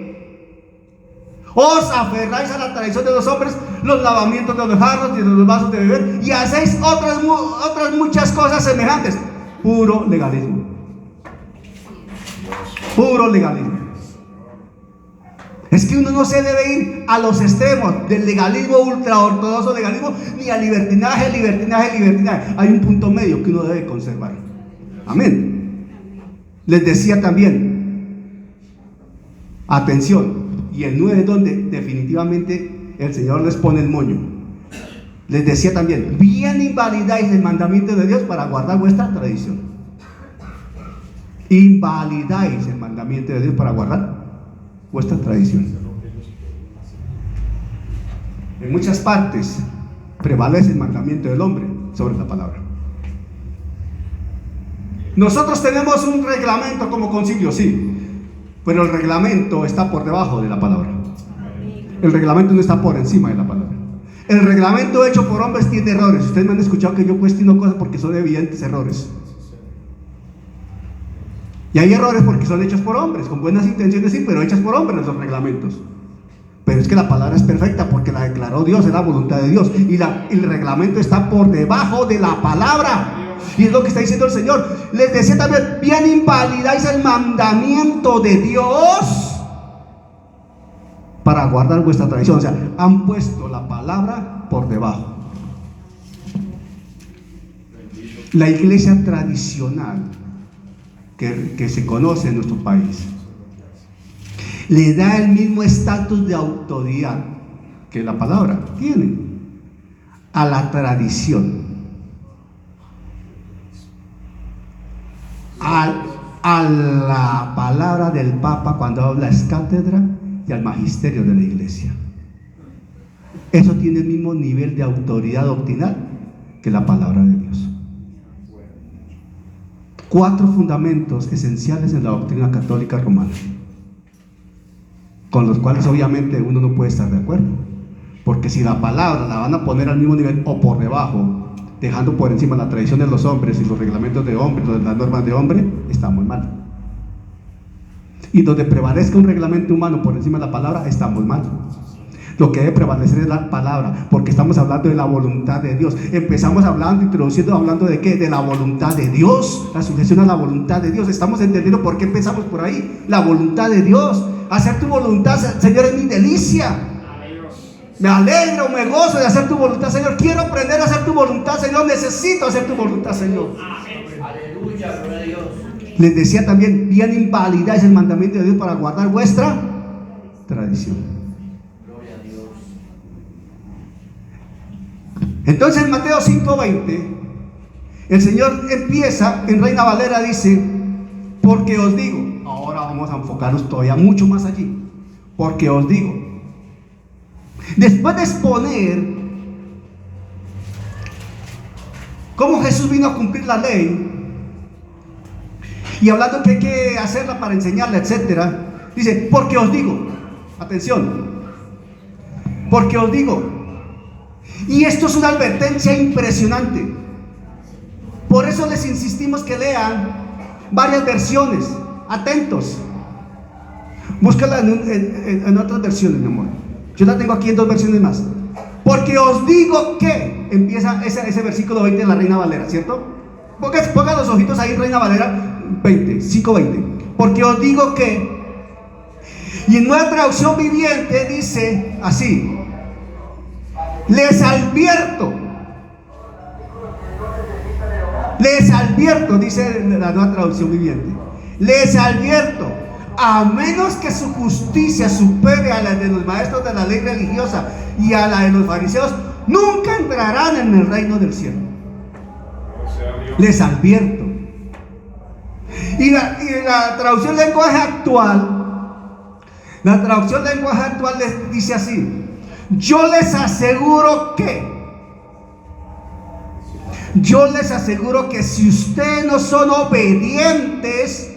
os aferráis a la tradición de los hombres, los lavamientos de los jarros y de los vasos de beber, y hacéis otras muchas cosas semejantes. Puro legalismo. Puro legalismo. Es que uno no se debe ir a los extremos del legalismo ultraortodoxo, legalismo, ni al libertinaje. Hay un punto medio que uno debe conservar. Amén. Les decía también, atención, y el 9 es donde definitivamente el Señor les pone el moño. Les decía también, bien invalidáis el mandamiento de Dios para guardar vuestra tradición. Invalidáis el mandamiento de Dios para guardar vuestra tradición. En muchas partes prevalece el mandamiento del hombre sobre la palabra. Nosotros tenemos un reglamento como concilio, sí, pero el reglamento está por debajo de la palabra. El reglamento no está por encima de la palabra. El reglamento hecho por hombres tiene errores. Ustedes me han escuchado que yo cuestiono cosas porque son evidentes errores. Y hay errores porque son hechos por hombres, con buenas intenciones, sí, pero hechas por hombres los reglamentos. Pero es que la palabra es perfecta porque la declaró Dios, es la voluntad de Dios. Y el reglamento está por debajo de la palabra. Y es lo que está diciendo el Señor. Les decía también, bien invalidáis el mandamiento de Dios para guardar vuestra tradición. O sea, han puesto la palabra por debajo. La iglesia tradicional que se conoce en nuestro país le da el mismo estatus de autoridad que la palabra tiene a la tradición, a la palabra del Papa cuando habla es cátedra y al magisterio de la iglesia. Eso tiene el mismo nivel de autoridad doctrinal que la palabra de Dios. 4 fundamentos esenciales en la doctrina católica romana, con los cuales obviamente uno no puede estar de acuerdo, porque si la palabra la van a poner al mismo nivel o por debajo, dejando por encima la tradición de los hombres y los reglamentos de hombres, las normas de hombre, está muy mal. Y donde prevalezca un reglamento humano por encima de la palabra, está muy mal. Lo que debe prevalecer es la palabra, porque estamos hablando de la voluntad de Dios. Empezamos introduciendo, hablando de ¿qué? De la voluntad de Dios, la sujeción a la voluntad de Dios. Estamos entendiendo por qué empezamos por ahí. La voluntad de Dios, hacer tu voluntad, Señor, es mi delicia. Me alegro, me gozo de hacer tu voluntad, Señor. Quiero aprender a hacer tu voluntad, Señor. Necesito hacer tu voluntad, Señor. Aleluya, gloria a Dios. Les decía también, bien invalidáis el mandamiento de Dios para guardar vuestra tradición. Entonces en Mateo 5:20 el Señor empieza en Reina Valera, dice, porque os digo, ahora vamos a enfocarnos todavía mucho más allí, porque os digo, después de exponer cómo Jesús vino a cumplir la ley y hablando que hay que hacerla para enseñarla, etcétera, dice, porque os digo, atención, porque os digo. Y esto es una advertencia impresionante. Por eso les insistimos que lean varias versiones. Atentos. Búscala en otras versiones, mi amor. Yo la tengo aquí en 2 versiones más. Porque os digo que empieza ese versículo 20 de la Reina Valera, ¿cierto? Pongan los ojitos ahí, Reina Valera 5:20. Porque os digo que. Y en Nueva Traducción Viviente dice así: les advierto, dice la Nueva Traducción Viviente, les advierto, a menos que su justicia supere a la de los maestros de la ley religiosa y a la de los fariseos, nunca entrarán en el reino del cielo. Les advierto. Y la traducción lenguaje actual, les dice así: yo les aseguro que si ustedes no son obedientes,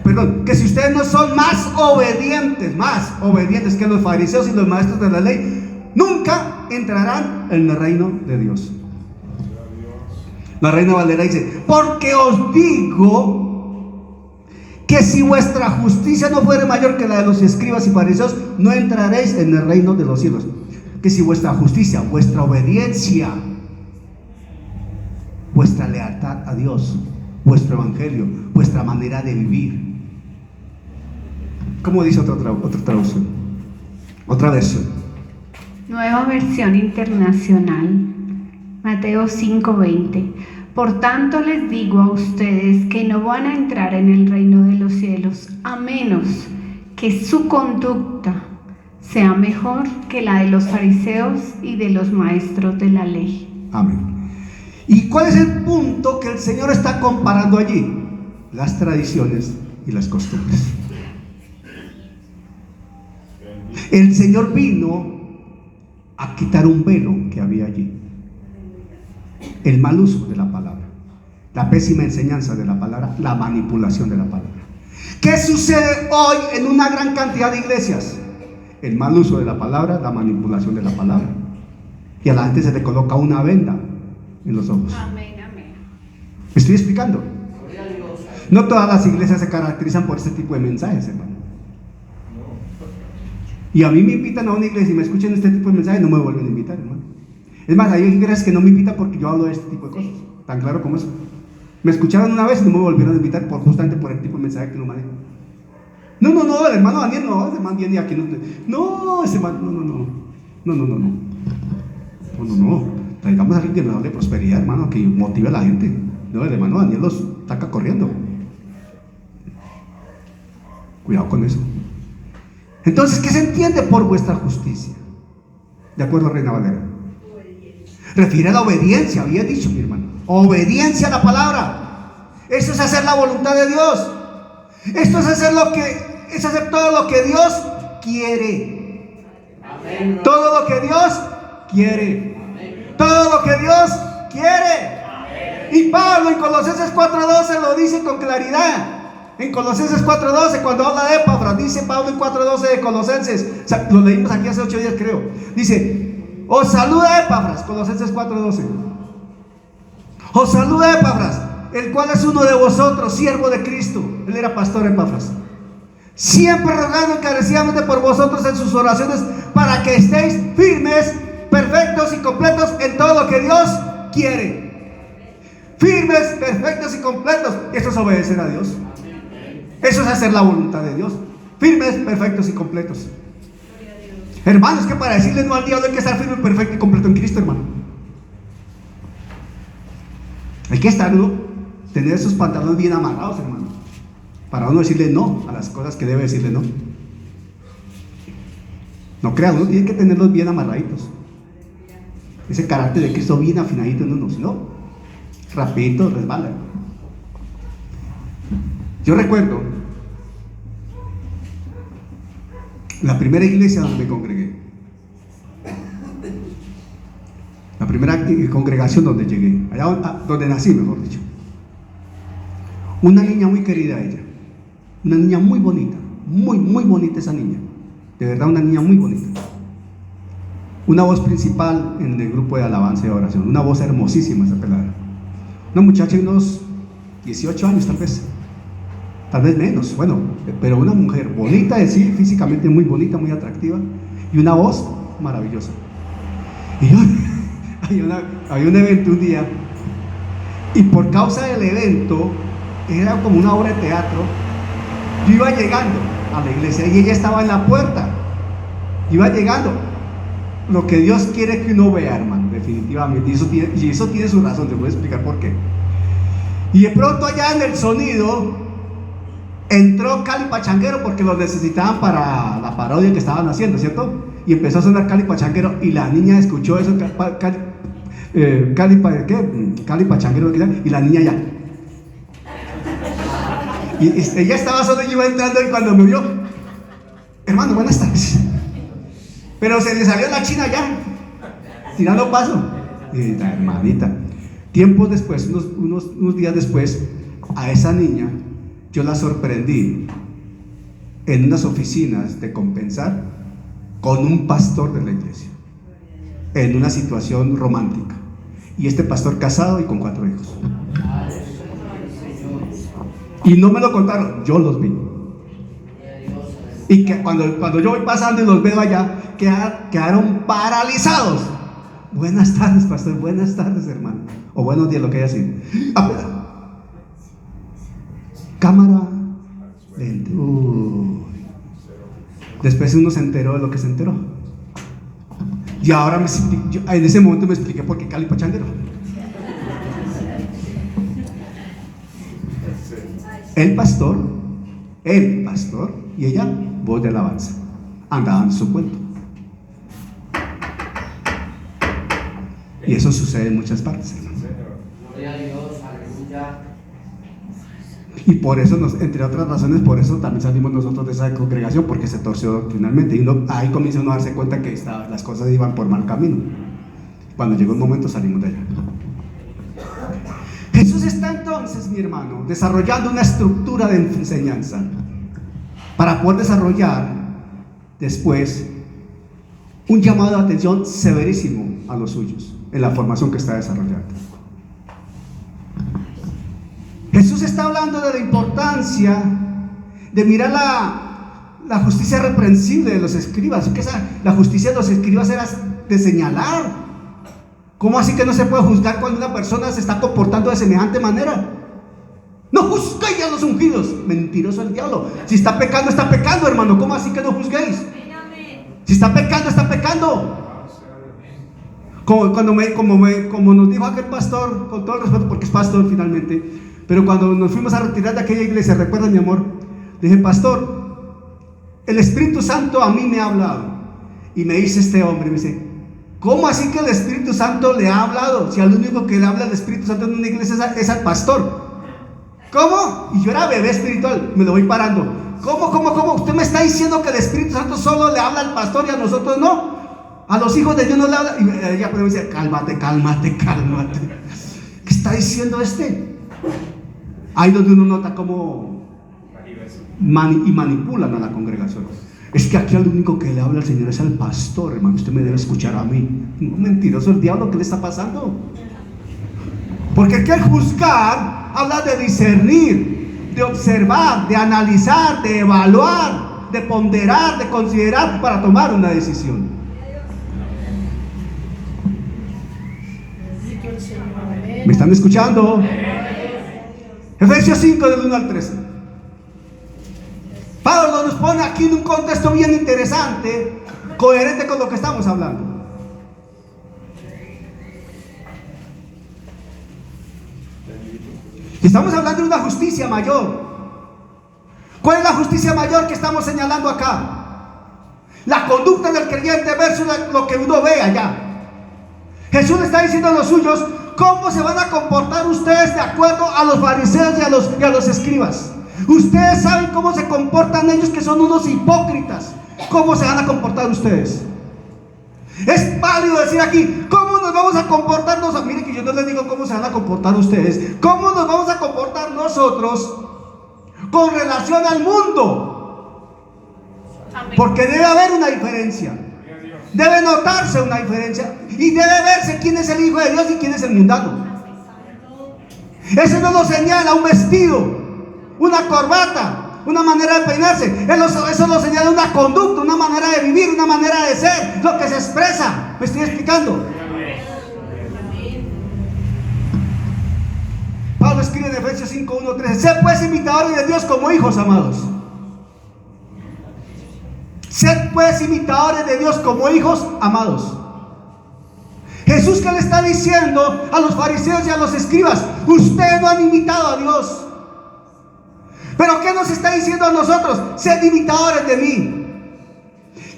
Perdón, que si ustedes no son más obedientes que los fariseos y los maestros de la ley, nunca entrarán en el reino de Dios. La Reina Valera dice: porque os digo que si vuestra justicia no fuere mayor que la de los escribas y fariseos, no entraréis en el reino de los cielos. Que si vuestra justicia, vuestra obediencia, vuestra lealtad a Dios, vuestro evangelio, vuestra manera de vivir. ¿Cómo dice otra traducción? Otra versión. Nueva versión internacional. Mateo 5:20. Por tanto les digo a ustedes que no van a entrar en el reino de los cielos a menos que su conducta sea mejor que la de los fariseos y de los maestros de la ley. Amén. ¿Y cuál es el punto que el Señor está comparando allí? Las tradiciones y las costumbres. El Señor vino a quitar un velo que había allí. El mal uso de la palabra, la pésima enseñanza de la palabra, la manipulación de la palabra. ¿Qué sucede hoy en una gran cantidad de iglesias? El mal uso de la palabra, la manipulación de la palabra. Y a la gente se le coloca una venda en los ojos. Amén, amén. ¿Me estoy explicando? No todas las iglesias se caracterizan por este tipo de mensajes, hermano. Y a mí me invitan a una iglesia y me escuchan este tipo de mensajes, no me vuelven a invitar, hermano. Es más, hay iglesias que no me invitan porque yo hablo de este tipo de cosas, tan claro como eso. Me escucharon una vez y no me volvieron a invitar justamente por el tipo de mensaje que no manejo. No, el hermano Daniel no, ese man viene aquí. No, ese man, no. Traigamos a alguien que nos hable de prosperidad, hermano, que motive a la gente. No, el hermano Daniel los saca corriendo. Cuidado con eso. Entonces, ¿qué se entiende por vuestra justicia? De acuerdo, Reina Valera. Refiere a la obediencia, había dicho mi hermano. Obediencia a la palabra. Eso es hacer la voluntad de Dios. Esto es hacer todo lo que Dios quiere. Amén. Todo lo que Dios quiere. Amén. Todo lo que Dios quiere. Amén. Y Pablo en Colosenses 4:12 lo dice con claridad. En Colosenses 4:12, cuando habla de Epafras, dice Pablo en 4:12 de Colosenses, o sea, lo leímos aquí hace 8 días creo, dice: os saluda Epafras, Colosenses 4:12. Os saluda Epafras, el cual es uno de vosotros, siervo de Cristo. Él era pastor Epafras. Siempre rogando encarecidamente por vosotros en sus oraciones, para que estéis firmes, perfectos y completos en todo lo que Dios quiere. Firmes, perfectos y completos. Eso es obedecer a Dios. Eso es hacer la voluntad de Dios. Firmes, perfectos y completos. Hermanos, que para decirle no al diablo hay que estar firme, perfecto y completo en Cristo, hermano. Hay que estar, ¿no? Tener esos pantalones bien amarrados, hermano, para uno decirle no a las cosas que debe decirle no. No creas, uno tiene que tenerlos bien amarraditos. Ese carácter de Cristo bien afinadito en uno, si no, rapidito resbala. Yo recuerdo la primera iglesia donde me congregué, la primera congregación donde llegué, allá donde nací, mejor dicho. Una niña muy querida ella, una niña muy bonita, muy bonita esa niña, de verdad una niña muy bonita. Una voz principal en el grupo de alabanza y oración, una voz hermosísima esa pelada. Una muchacha de unos 18 años tal vez menos, bueno, pero una mujer bonita de sí, físicamente muy bonita, muy atractiva, y una voz maravillosa. Y yo, había un evento un día, y por causa del evento, era como una obra de teatro, yo iba llegando a la iglesia y ella estaba en la puerta, iba llegando. Lo que Dios quiere que uno vea, hermano, definitivamente, y eso tiene su razón, te voy a explicar por qué. Y de pronto allá en el sonido entró Cali Pachanguero, porque lo necesitaban para la parodia que estaban haciendo, ¿cierto? Y empezó a sonar Cali Pachanguero, y la niña escuchó eso, Cali Pachanguero, y la niña ya. Y ella estaba sola y iba entrando, y cuando me vio, hermano, buenas tardes. Pero se le salió la china ya, tirando paso. Y la hermanita, tiempos después, unos días después, a esa niña yo la sorprendí en unas oficinas de Compensar con un pastor de la iglesia, en una situación romántica. Y este pastor casado y con 4 hijos. Y no me lo contaron, yo los vi. Y que cuando yo voy pasando y los veo allá, quedaron paralizados. Buenas tardes, pastor. Buenas tardes, hermano. O buenos días, lo que haya sido. Cámara lenta. Después uno se enteró de lo que se enteró. Y ahora en ese momento me expliqué por qué Cali Pachanguero. El pastor y ella, voz de alabanza, andaban en su cuento. Y eso sucede en muchas partes, hermano. Gloria a Dios, aleluya. Y por eso, entre otras razones, por eso también salimos nosotros de esa congregación, porque se torció doctrinalmente. Y ahí comienza uno a darse cuenta que las cosas iban por mal camino. Cuando llegó un momento, salimos de allá. Jesús está entonces, mi hermano, desarrollando una estructura de enseñanza para poder desarrollar después un llamado de atención severísimo a los suyos en la formación que está desarrollando. Jesús está hablando de la importancia de mirar la justicia reprensible de los escribas. Que la justicia de los escribas era de señalar. ¿Cómo así que no se puede juzgar cuando una persona se está comportando de semejante manera? No juzguéis a los ungidos. Mentiroso el diablo. Si está pecando, hermano. ¿Cómo así que no juzguéis? Si está pecando, está pecando. Como nos dijo aquel pastor, con todo el respeto, porque es pastor finalmente, pero cuando nos fuimos a retirar de aquella iglesia, recuerda, mi amor, dije: pastor, el Espíritu Santo a mí me ha hablado. Y me dice este hombre, me dice: ¿cómo así que el Espíritu Santo le ha hablado? Si al único que le habla el Espíritu Santo en una iglesia es al pastor. ¿Cómo? Y yo era bebé espiritual, me lo voy parando. ¿Cómo? Usted me está diciendo que el Espíritu Santo solo le habla al pastor y a nosotros no. A los hijos de Dios no le habla. Y ella me dice: cálmate. ¿Qué está diciendo este? Ahí donde uno nota cómo manipulan a la congregación. Es que aquí al único que le habla al Señor es al pastor, hermano. Usted me debe escuchar a mí. No, mentiroso el diablo, ¿qué le está pasando? Porque aquí el juzgar habla de discernir, de observar, de analizar, de evaluar, de ponderar, de considerar para tomar una decisión. ¿Me están escuchando? Efesios 5 del 1 al 13. Pablo nos pone aquí en un contexto bien interesante, coherente con lo que estamos hablando. Estamos hablando de una justicia mayor. ¿Cuál es la justicia mayor que estamos señalando acá? La conducta del creyente versus lo que uno ve allá. Jesús le está diciendo a los suyos: ¿cómo se van a comportar ustedes de acuerdo a los fariseos y a los escribas? Ustedes saben cómo se comportan ellos, que son unos hipócritas. ¿Cómo se van a comportar ustedes? Es válido decir aquí: ¿cómo nos vamos a comportar nosotros? Miren que yo no les digo cómo se van a comportar ustedes. ¿Cómo nos vamos a comportar nosotros con relación al mundo? Porque debe haber una diferencia. Debe notarse una diferencia. Y debe verse quién es el hijo de Dios y quién es el mundano. Eso no lo señala un vestido, una corbata, una manera de peinarse. Eso lo señala una conducta, una manera de vivir, una manera de ser, lo que se expresa. ¿Me estoy explicando? Pablo escribe en Efesios 5, 1, 13: sed pues imitadores de Dios como hijos amados. Sed pues imitadores de Dios como hijos amados. Jesús, ¿qué le está diciendo a los fariseos y a los escribas? Ustedes no han imitado a Dios. Pero ¿qué nos está diciendo a nosotros? Sed imitadores de mí.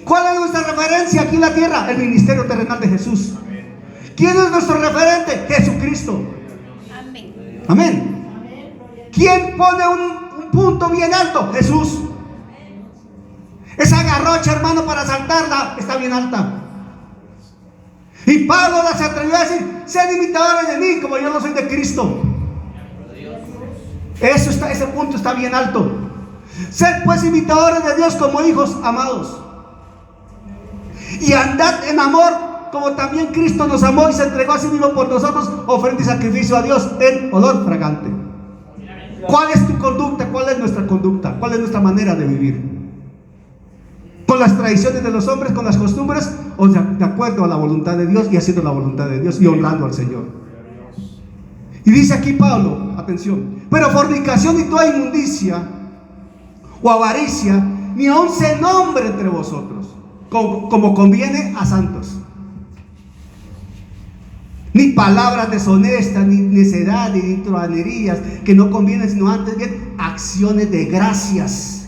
¿Cuál es nuestra referencia aquí en la tierra? El ministerio terrenal de Jesús. ¿Quién es nuestro referente? Jesucristo. Amén. ¿Quién pone un punto bien alto? Jesús. Esa garrocha, hermano, para saltarla está bien alta. Y Pablo se atrevió a decir: sed imitadores de mí como yo no soy de Cristo. Ese punto está bien alto. Sed pues imitadores de Dios como hijos amados. Y andad en amor, como también Cristo nos amó y se entregó a sí mismo por nosotros, ofrenda y sacrificio a Dios en olor fragante. ¿Cuál es tu conducta? ¿Cuál es nuestra conducta? ¿Cuál es nuestra manera de vivir? ¿Con las tradiciones de los hombres, con las costumbres, o de acuerdo a la voluntad de Dios y haciendo la voluntad de Dios y honrando al Señor? Y dice aquí Pablo, atención: pero fornicación y toda inmundicia o avaricia ni aun se nombre entre vosotros, como conviene a santos. Ni palabras deshonestas, ni necedad, ni truhanerías que no convienen, sino antes bien acciones de gracias.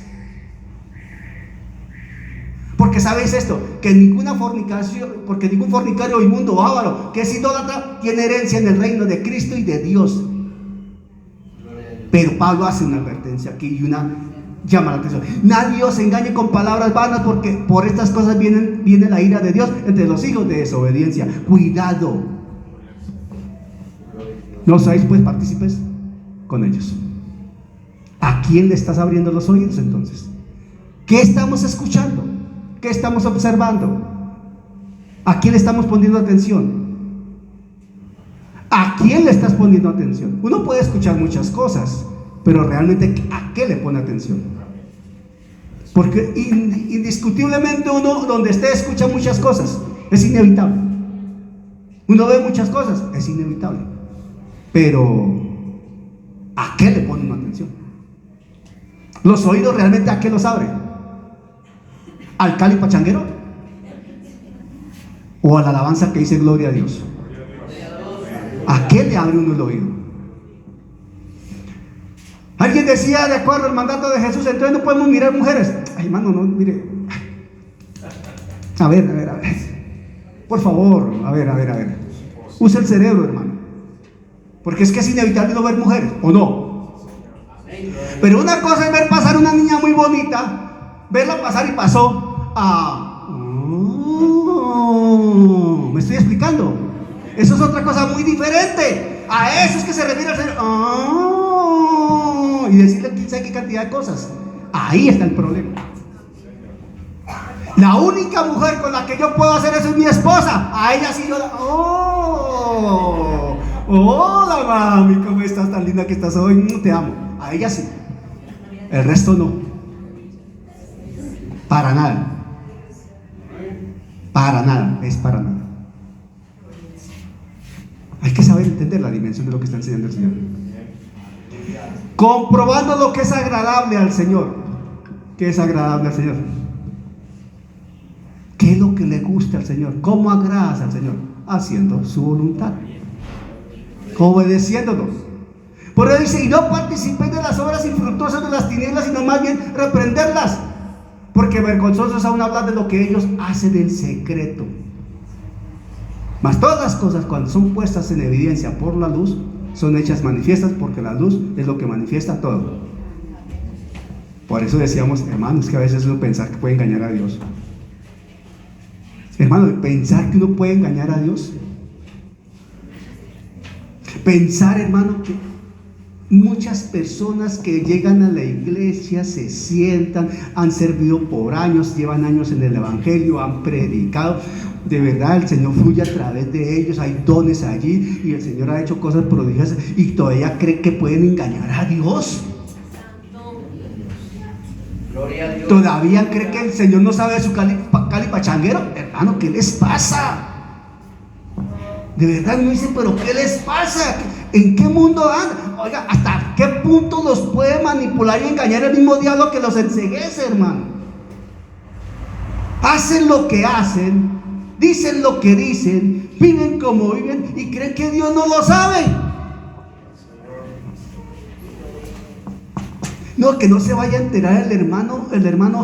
Porque sabéis esto, que ninguna fornicación, porque ningún fornicario inmundo o avaro que es idólatra tiene herencia en el reino de Cristo y de Dios. Pero Pablo hace una advertencia aquí y llama la atención: nadie os engañe con palabras vanas, porque por estas cosas viene la ira de Dios entre los hijos de desobediencia. Cuidado, no seáis pues partícipes con ellos. ¿A quién le estás abriendo los oídos entonces? ¿Qué estamos escuchando? ¿Qué estamos observando? ¿A quién le estamos poniendo atención? ¿A quién le estás poniendo atención? Uno puede escuchar muchas cosas, pero realmente ¿a qué le pone atención? Porque indiscutiblemente uno donde esté escucha muchas cosas, es inevitable. Uno ve muchas cosas, es inevitable. Pero ¿a qué le pone una atención? ¿Los oídos realmente a qué los abre? ¿Al cali pachanguero? ¿O a la alabanza que dice gloria a Dios? ¿A qué le abre uno el oído? Alguien decía, de acuerdo al mandato de Jesús, entonces no podemos mirar mujeres. Ay, hermano, no, mire. A ver. Por favor, a ver. Use el cerebro, hermano. Porque es que es inevitable no ver mujeres, ¿o no? Pero una cosa es ver pasar una niña muy bonita, verla pasar y pasó ¿me estoy explicando? Eso es otra cosa muy diferente. A eso es que se refiere al Señor. Y decirle quién sabe qué cantidad de cosas. Ahí está el problema. La única mujer con la que yo puedo hacer eso es mi esposa. A ella sí yo hola mami, ¿cómo estás? Tan linda que estás hoy, te amo. A ella sí. El resto no. Para nada. Es para nada. Hay que saber entender la dimensión de lo que está enseñando el Señor. Comprobando lo que es agradable al Señor. ¿Qué es agradable al Señor? ¿Qué es lo que le gusta al Señor? ¿Cómo agradas al Señor? Haciendo su voluntad, obedeciéndonos. Por eso dice: y no participéis de las obras infructuosas de las tinieblas, sino más bien reprenderlas, porque vergonzoso es aún hablar de lo que ellos hacen en secreto. Mas todas las cosas, cuando son puestas en evidencia por la luz, son hechas manifiestas, porque la luz es lo que manifiesta todo. Por eso decíamos, hermanos, que a veces uno pensar que puede engañar a Dios. Hermano, pensar que uno puede engañar a Dios. Pensar, hermano, que muchas personas que llegan a la iglesia, se sientan, han servido por años, llevan años en el evangelio, han predicado. De verdad, el Señor fluye a través de ellos, hay dones allí y el Señor ha hecho cosas prodigiosas, y todavía creen que pueden engañar a Dios. Gloria a Dios. ¿Todavía cree que el Señor no sabe de su cali pachanguero? Hermano, ¿qué les pasa? De verdad uno dice, pero ¿qué les pasa? ¿En qué mundo andan? Oiga, ¿hasta qué punto los puede manipular y engañar el mismo diablo que los enceguece, hermano? Hacen lo que hacen, dicen lo que dicen, viven como viven y creen que Dios no lo sabe. No, que no se vaya a enterar el hermano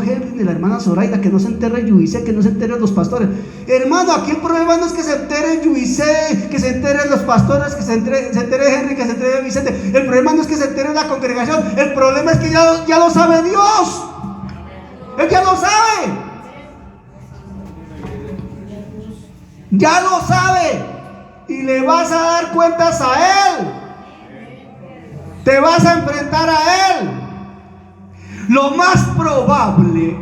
Henry ni la hermana Zoraida, que no se entere Yubicé, que no se enteren los pastores. Hermano, aquí el problema no es que se entere Yubicé, que se enteren los pastores, que se entere Henry, que se entere Vicente. El problema no es que se entere la congregación, el problema es que ya lo sabe Dios. Él ya lo sabe. Ya lo sabe. Y le vas a dar cuentas a Él. Te vas a enfrentar a Él. Lo más probable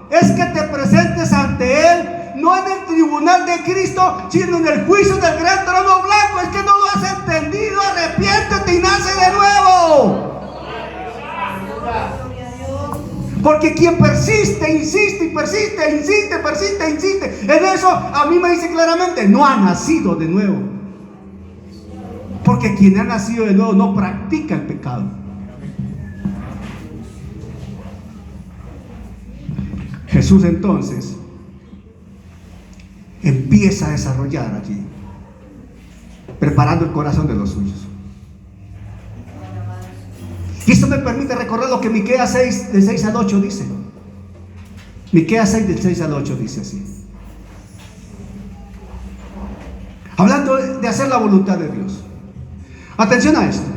es que te presentes ante Él, no en el tribunal de Cristo, sino en el juicio del gran trono blanco. Es que no lo has entendido. Arrepiéntete y nace de nuevo. Porque quien persiste en eso, a mí me dice claramente, no ha nacido de nuevo. Porque quien ha nacido de nuevo no practica el pecado. Jesús entonces empieza a desarrollar allí, preparando el corazón de los suyos. Y esto me permite recordar lo que Miqueas 6, del 6 al 8 dice. Miqueas 6, del 6 al 8 dice así. Hablando de hacer la voluntad de Dios. Atención a esto.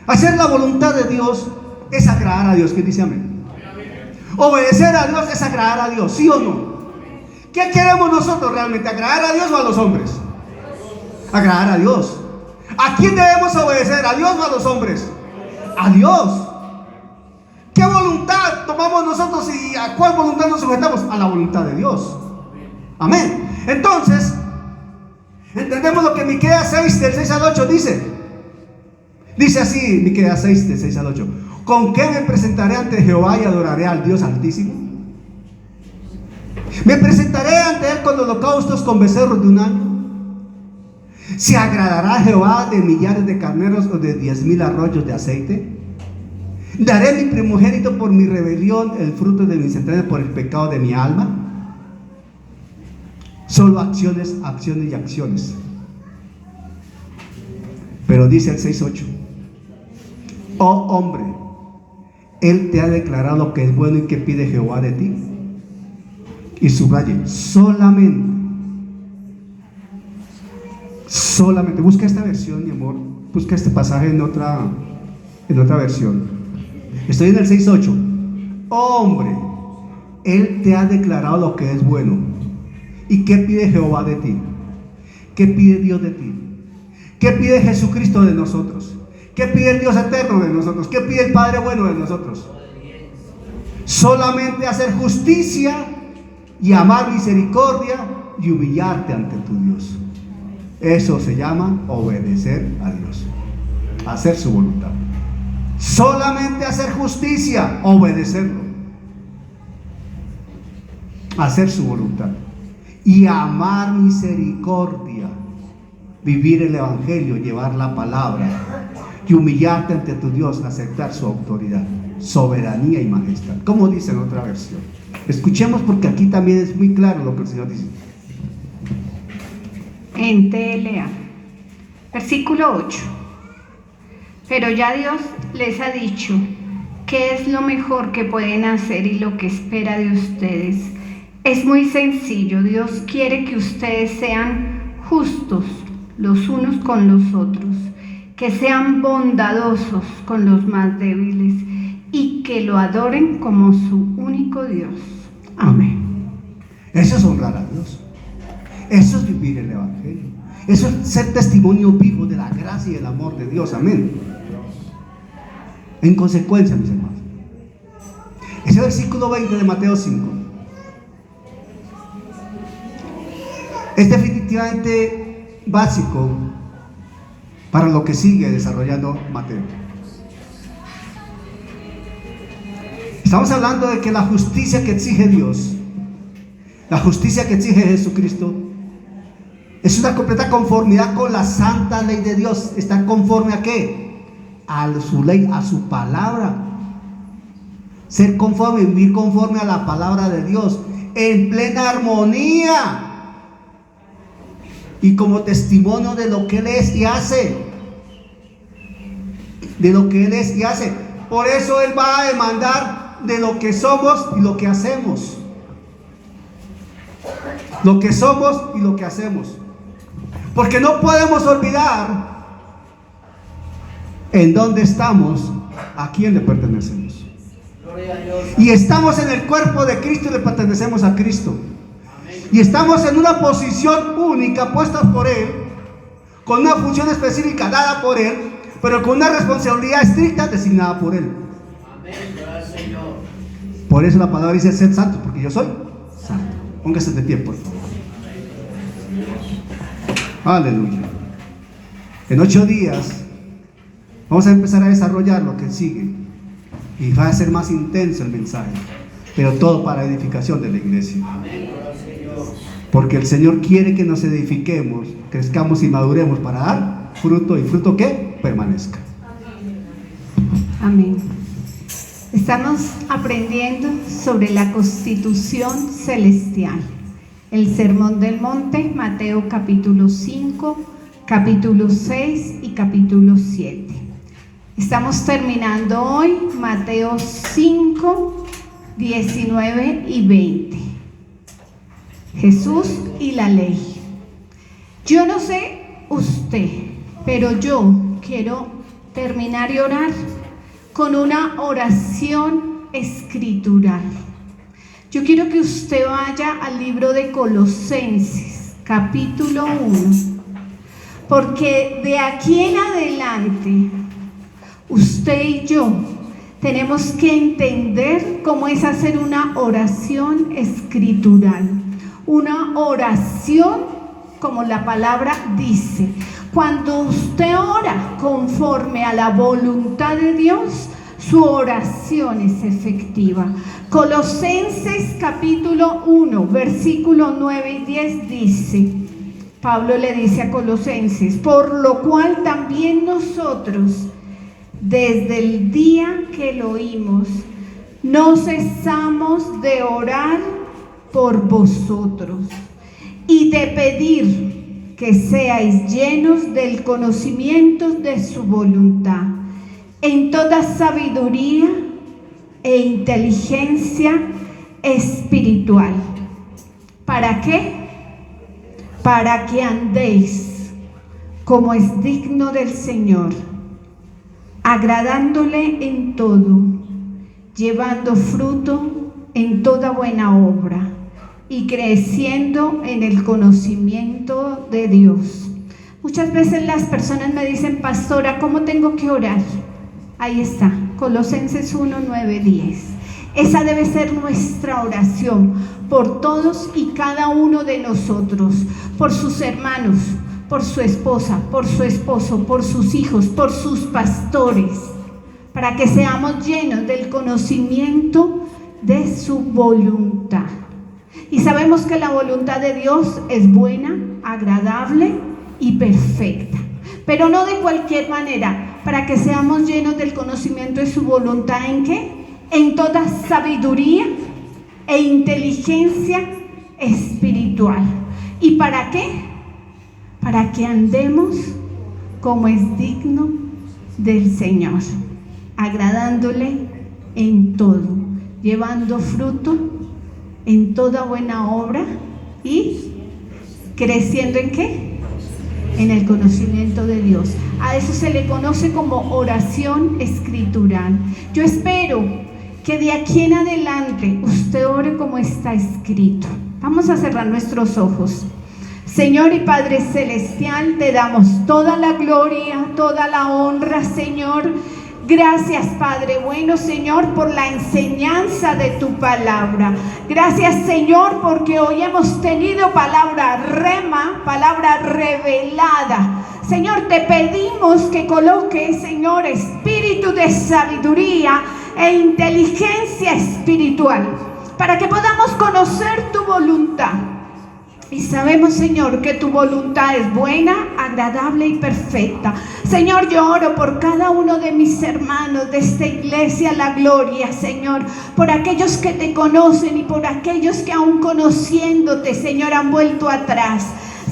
Hacer la voluntad de Dios es agradar a Dios. ¿Quién dice amén? Obedecer a Dios es agradar a Dios, ¿sí o no? ¿Qué queremos nosotros realmente? ¿Agradar a Dios o a los hombres? Agradar a Dios. ¿A quién debemos obedecer? ¿A Dios o a los hombres? A Dios. ¿Qué voluntad tomamos nosotros y a cuál voluntad nos sujetamos? A la voluntad de Dios. Amén. Entonces, entendemos lo que Miqueas 6, del 6 al 8 dice. Dice así, Miqueas 6, del 6 al 8. ¿Con qué me presentaré ante Jehová y adoraré al Dios Altísimo? Me presentaré ante Él con holocaustos, con becerros de un año. ¿Se agradará a Jehová de millares de carneros o de 10,000 arroyos de aceite? ¿Daré mi primogénito por mi rebelión, el fruto de mis entrañas por el pecado de mi alma? Solo acciones, acciones y acciones. Pero dice el 6:8: oh hombre, Él te ha declarado lo que es bueno y que pide Jehová de ti. Y subraye, solamente. Busca esta versión, mi amor. Busca este pasaje en otra versión. Estoy en el 6:8. Oh, hombre, Él te ha declarado lo que es bueno. ¿Y qué pide Jehová de ti? ¿Qué pide Dios de ti? ¿Qué pide Jesucristo de nosotros? ¿Qué pide el Dios eterno de nosotros? ¿Qué pide el Padre bueno de nosotros? Solamente hacer justicia y amar misericordia y humillarte ante tu Dios. Eso se llama obedecer a Dios, hacer su voluntad. Solamente hacer justicia, obedecerlo, hacer su voluntad y amar misericordia, vivir el evangelio, llevar la palabra y humillarte ante tu Dios, aceptar su autoridad, soberanía y majestad, como dice en otra versión. Escuchemos, porque aquí también es muy claro lo que el Señor dice. En TLA, versículo 8. Pero ya Dios les ha dicho qué es lo mejor que pueden hacer y lo que espera de ustedes. Es muy sencillo. Dios quiere que ustedes sean justos los unos con los otros, que sean bondadosos con los más débiles y que lo adoren como su único Dios. Amén. Eso es honrar a Dios. Eso es vivir el evangelio. Eso es ser testimonio vivo de la gracia y el amor de Dios. Amén. En consecuencia, mis hermanos, ese versículo 20 de Mateo 5 es definitivamente básico para lo que sigue desarrollando Mateo. Estamos hablando de que la justicia que exige Dios, la justicia que exige Jesucristo, es una completa conformidad con la santa ley de Dios. ¿Está conforme a qué? A su ley, a su palabra. Ser conforme, vivir conforme a la palabra de Dios, en plena armonía y como testimonio de lo que Él es y hace. De lo que Él es y hace. Por eso Él va a demandar de lo que somos y lo que hacemos. Lo que somos y lo que hacemos. Porque no podemos olvidar en dónde estamos, a quién le pertenecemos. Y estamos en el cuerpo de Cristo y le pertenecemos a Cristo. Y estamos en una posición única puesta por Él, con una función específica dada por Él, pero con una responsabilidad estricta designada por Él. Amén, gloria al Señor. Por eso la palabra dice: sed santos, porque yo soy santo. Póngase de pie, por favor. Aleluya. En 8 días vamos a empezar a desarrollar lo que sigue, y va a ser más intenso el mensaje, pero todo para edificación de la iglesia. Amén, gloria al Señor. Porque el Señor quiere que nos edifiquemos, crezcamos y maduremos para dar fruto, y fruto que permanezca. Amén. Estamos aprendiendo sobre la constitución celestial. El Sermón del Monte, Mateo capítulo 5, capítulo 6 y capítulo 7. Estamos terminando hoy Mateo 5, 19 y 20. Jesús y la ley. Yo no sé usted, pero yo quiero terminar y orar con una oración escritural. Yo quiero que usted vaya al libro de Colosenses, capítulo 1, porque de aquí en adelante, usted y yo tenemos que entender cómo es hacer una oración escritural, una oración como la palabra dice. Cuando usted ora conforme a la voluntad de Dios, su oración es efectiva. Colosenses capítulo 1, versículo 9 y 10 dice, Pablo le dice a Colosenses: por lo cual también nosotros, desde el día que lo oímos, no cesamos de orar por vosotros y de pedir que seáis llenos del conocimiento de su voluntad, en toda sabiduría e inteligencia espiritual. ¿Para qué? Para que andéis como es digno del Señor, agradándole en todo, llevando fruto en toda buena obra y creciendo en el conocimiento de Dios. Muchas veces las personas me dicen: pastora, ¿cómo tengo que orar? Ahí está, Colosenses 1, 9, 10. Esa debe ser nuestra oración por todos y cada uno de nosotros, por sus hermanos, por su esposa, por su esposo, por sus hijos, por sus pastores, para que seamos llenos del conocimiento de su voluntad. Y sabemos que la voluntad de Dios es buena, agradable y perfecta, pero no de cualquier manera, para que seamos llenos del conocimiento de su voluntad. ¿En qué? En toda sabiduría e inteligencia espiritual. ¿Y para qué? Para que andemos como es digno del Señor, agradándole en todo, llevando fruto en toda buena obra y creciendo ¿en qué? En el conocimiento de Dios. A eso se le conoce como oración escritural. Yo espero que de aquí en adelante usted ore como está escrito. Vamos a cerrar nuestros ojos. Señor y Padre Celestial, te damos toda la gloria, toda la honra, Señor. Gracias, Padre bueno, Señor, por la enseñanza de tu palabra. Gracias, Señor, porque hoy hemos tenido palabra rema, palabra revelada. Señor, te pedimos que coloques, Señor, espíritu de sabiduría e inteligencia espiritual, para que podamos conocer tu voluntad. Y sabemos, Señor, que tu voluntad es buena, agradable y perfecta. Señor, yo oro por cada uno de mis hermanos de esta iglesia, la gloria, Señor, por aquellos que te conocen y por aquellos que aún conociéndote, Señor, han vuelto atrás.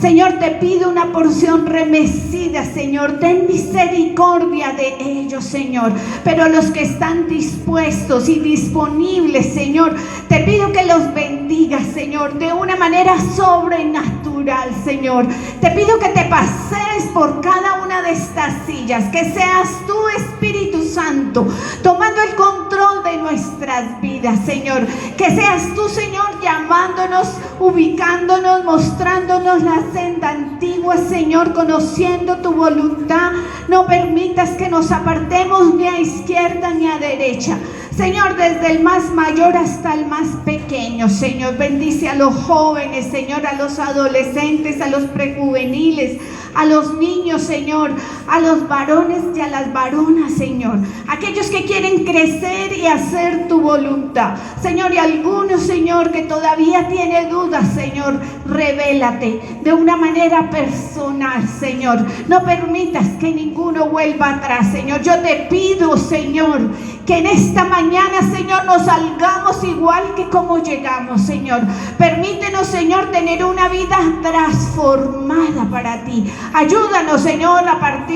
Señor, te pido una porción remecida, Señor. Ten misericordia de ellos, Señor. Pero los que están dispuestos y disponibles, Señor, te pido que los bendigas, Señor, de una manera sobrenatural, Señor. Te pido que te pasees por cada una de estas sillas, que seas tú, Espíritu Santo, tomando el control de nuestras vidas, Señor. Que seas tú, Señor, llamándonos, ubicándonos, mostrándonos la senda antigua, Señor, conociendo tu voluntad. No permitas que nos apartemos ni a izquierda ni a derecha. Señor, desde el más mayor hasta el más pequeño, Señor, bendice a los jóvenes, Señor, a los adolescentes, a los prejuveniles, a los niños, Señor, a los varones y a las varonas, Señor, aquellos que quieren crecer y hacer tu voluntad, Señor, y algunos, Señor, que todavía tiene dudas, Señor, revélate de una manera personal, Señor. No permitas que ninguno vuelva atrás, Señor. Yo te pido, Señor, que en esta mañana, Señor, nos salgamos igual que como llegamos, Señor. Permítenos, Señor, tener una vida transformada para ti. Ayúdanos, Señor, a partir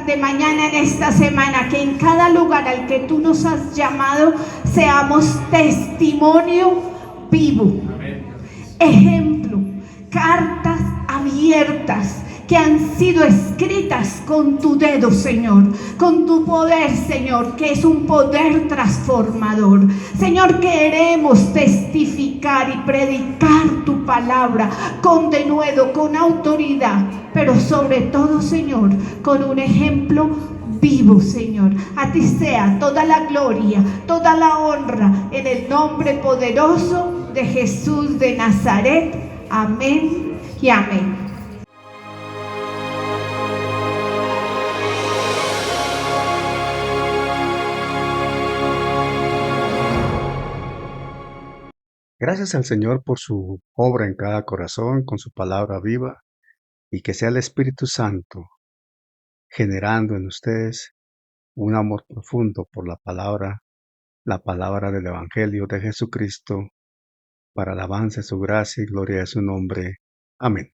de mañana en esta semana, que en cada lugar al que tú nos has llamado seamos testimonio vivo, ejemplo, cartas abiertas que han sido escritas con tu dedo, Señor, con tu poder, Señor, que es un poder transformador. Señor, queremos testificar y predicar tu palabra con denuedo, con autoridad, pero sobre todo, Señor, con un ejemplo vivo, Señor. A ti sea toda la gloria, toda la honra, en el nombre poderoso de Jesús de Nazaret. Amén y amén. Gracias al Señor por su obra en cada corazón, con su palabra viva, y que sea el Espíritu Santo generando en ustedes un amor profundo por la palabra del Evangelio de Jesucristo, para alabanza de su gracia y gloria de su nombre. Amén.